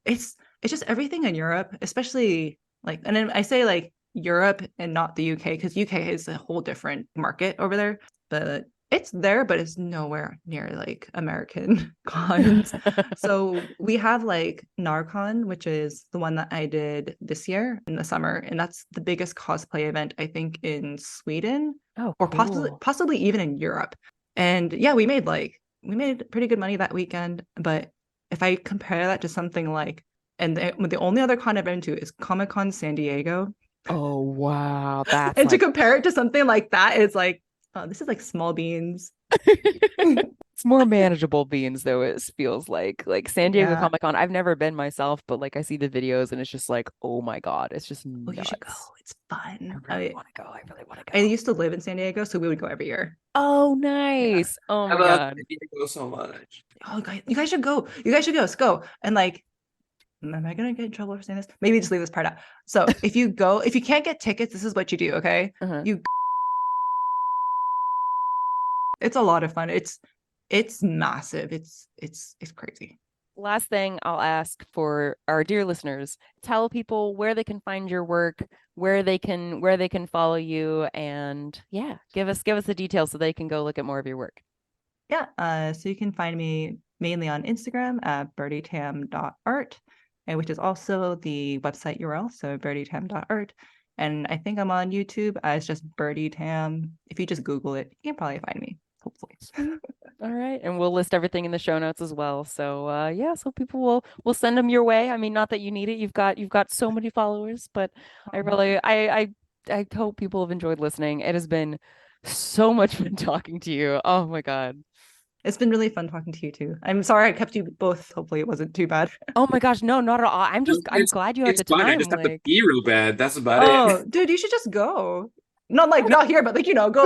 It's just everything in Europe, especially like, and then I say like Europe and not the UK because UK is a whole different market over there. But it's there, but it's nowhere near like American cons. So we have like Narcon, which is the one that I did this year in the summer, and that's the biggest cosplay event I think in Sweden, or possibly even in Europe. And yeah, we made pretty good money that weekend. But if I compare that to something like, and the only other con I've been to is Comic-Con San Diego. Oh wow, that's and to compare it to something like that is like, oh, this is like small beans. It's more manageable beans though. It feels like San Diego Comic-Con. I've never been myself, but like I see the videos and it's just like, oh my god, it's just nuts. You should go. It's fun. I really want to go. I used to live in San Diego, so we would go every year. Oh, nice. Yeah. Oh my god, I go so much. Oh, you guys should go. Let's go. And like, am I gonna get in trouble for saying this? Maybe just leave this part out. So if you can't get tickets, this is what you do. Okay, it's a lot of fun. It's massive. It's crazy. Last thing I'll ask for our dear listeners, tell people where they can find your work, where they can follow you, and yeah, give us the details so they can go look at more of your work. Yeah. So you can find me mainly on Instagram at birdietam.art, and which is also the website URL, so birdietam.art. And I think I'm on YouTube as just Birdie Tam. If you just Google it, you can probably find me, hopefully. All right, and we'll list everything in the show notes as well. So yeah, so people will send them your way. I mean, not that you need it. You've got so many followers, but I really I hope people have enjoyed listening. It has been so much fun talking to you. Oh my god. It's been really fun talking to you too. I'm sorry I kept you both. Hopefully it wasn't too bad. Oh my gosh, no, not at all. I'm glad you had the time. I just have to pee real bad. That's about it. Oh, dude, you should just go. Not here, but like go.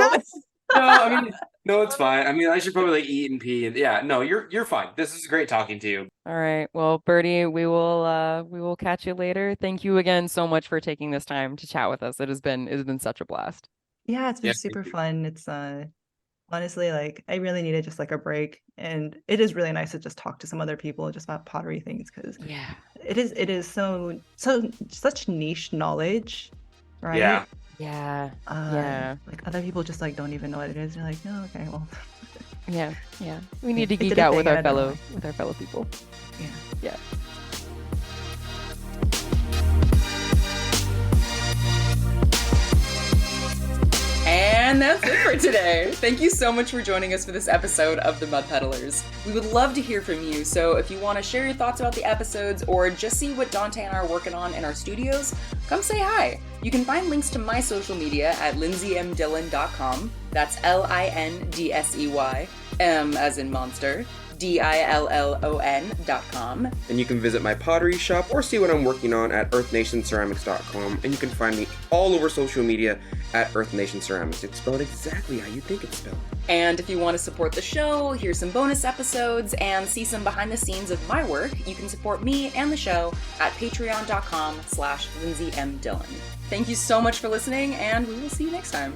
No, I mean, no, it's fine. I mean, I should probably like eat and pee, and yeah, no, you're fine. This is great talking to you. All right, well, Birdie, we will catch you later. Thank you again so much for taking this time to chat with us. It has been such a blast. Yeah, it's been super fun. It's honestly, like, I really needed just like a break, and it is really nice to just talk to some other people just about pottery things, because it is so such niche knowledge, right? Yeah. Like other people just like don't even know what it is. You're like, oh, okay, well. Yeah. We need to geek out with our fellow people. Yeah. And that's it for today. Thank you so much for joining us for this episode of the Mud Peddlers. We would love to hear from you, so if you want to share your thoughts about the episodes or just see what Donte and I are working on in our studios, come say hi. You can find links to my social media at lindseyMdillon.com. That's LINDSEY, M as in monster, DILLON.com. And you can visit my pottery shop or see what I'm working on at earthnationceramics.com. And you can find me all over social media at Earth Nation Ceramics. It's spelled exactly how you think it's spelled. And if you want to support the show, hear some bonus episodes, and see some behind the scenes of my work, you can support me and the show at patreon.com/Lindsey M Dillon. Thank you so much for listening, and we will see you next time.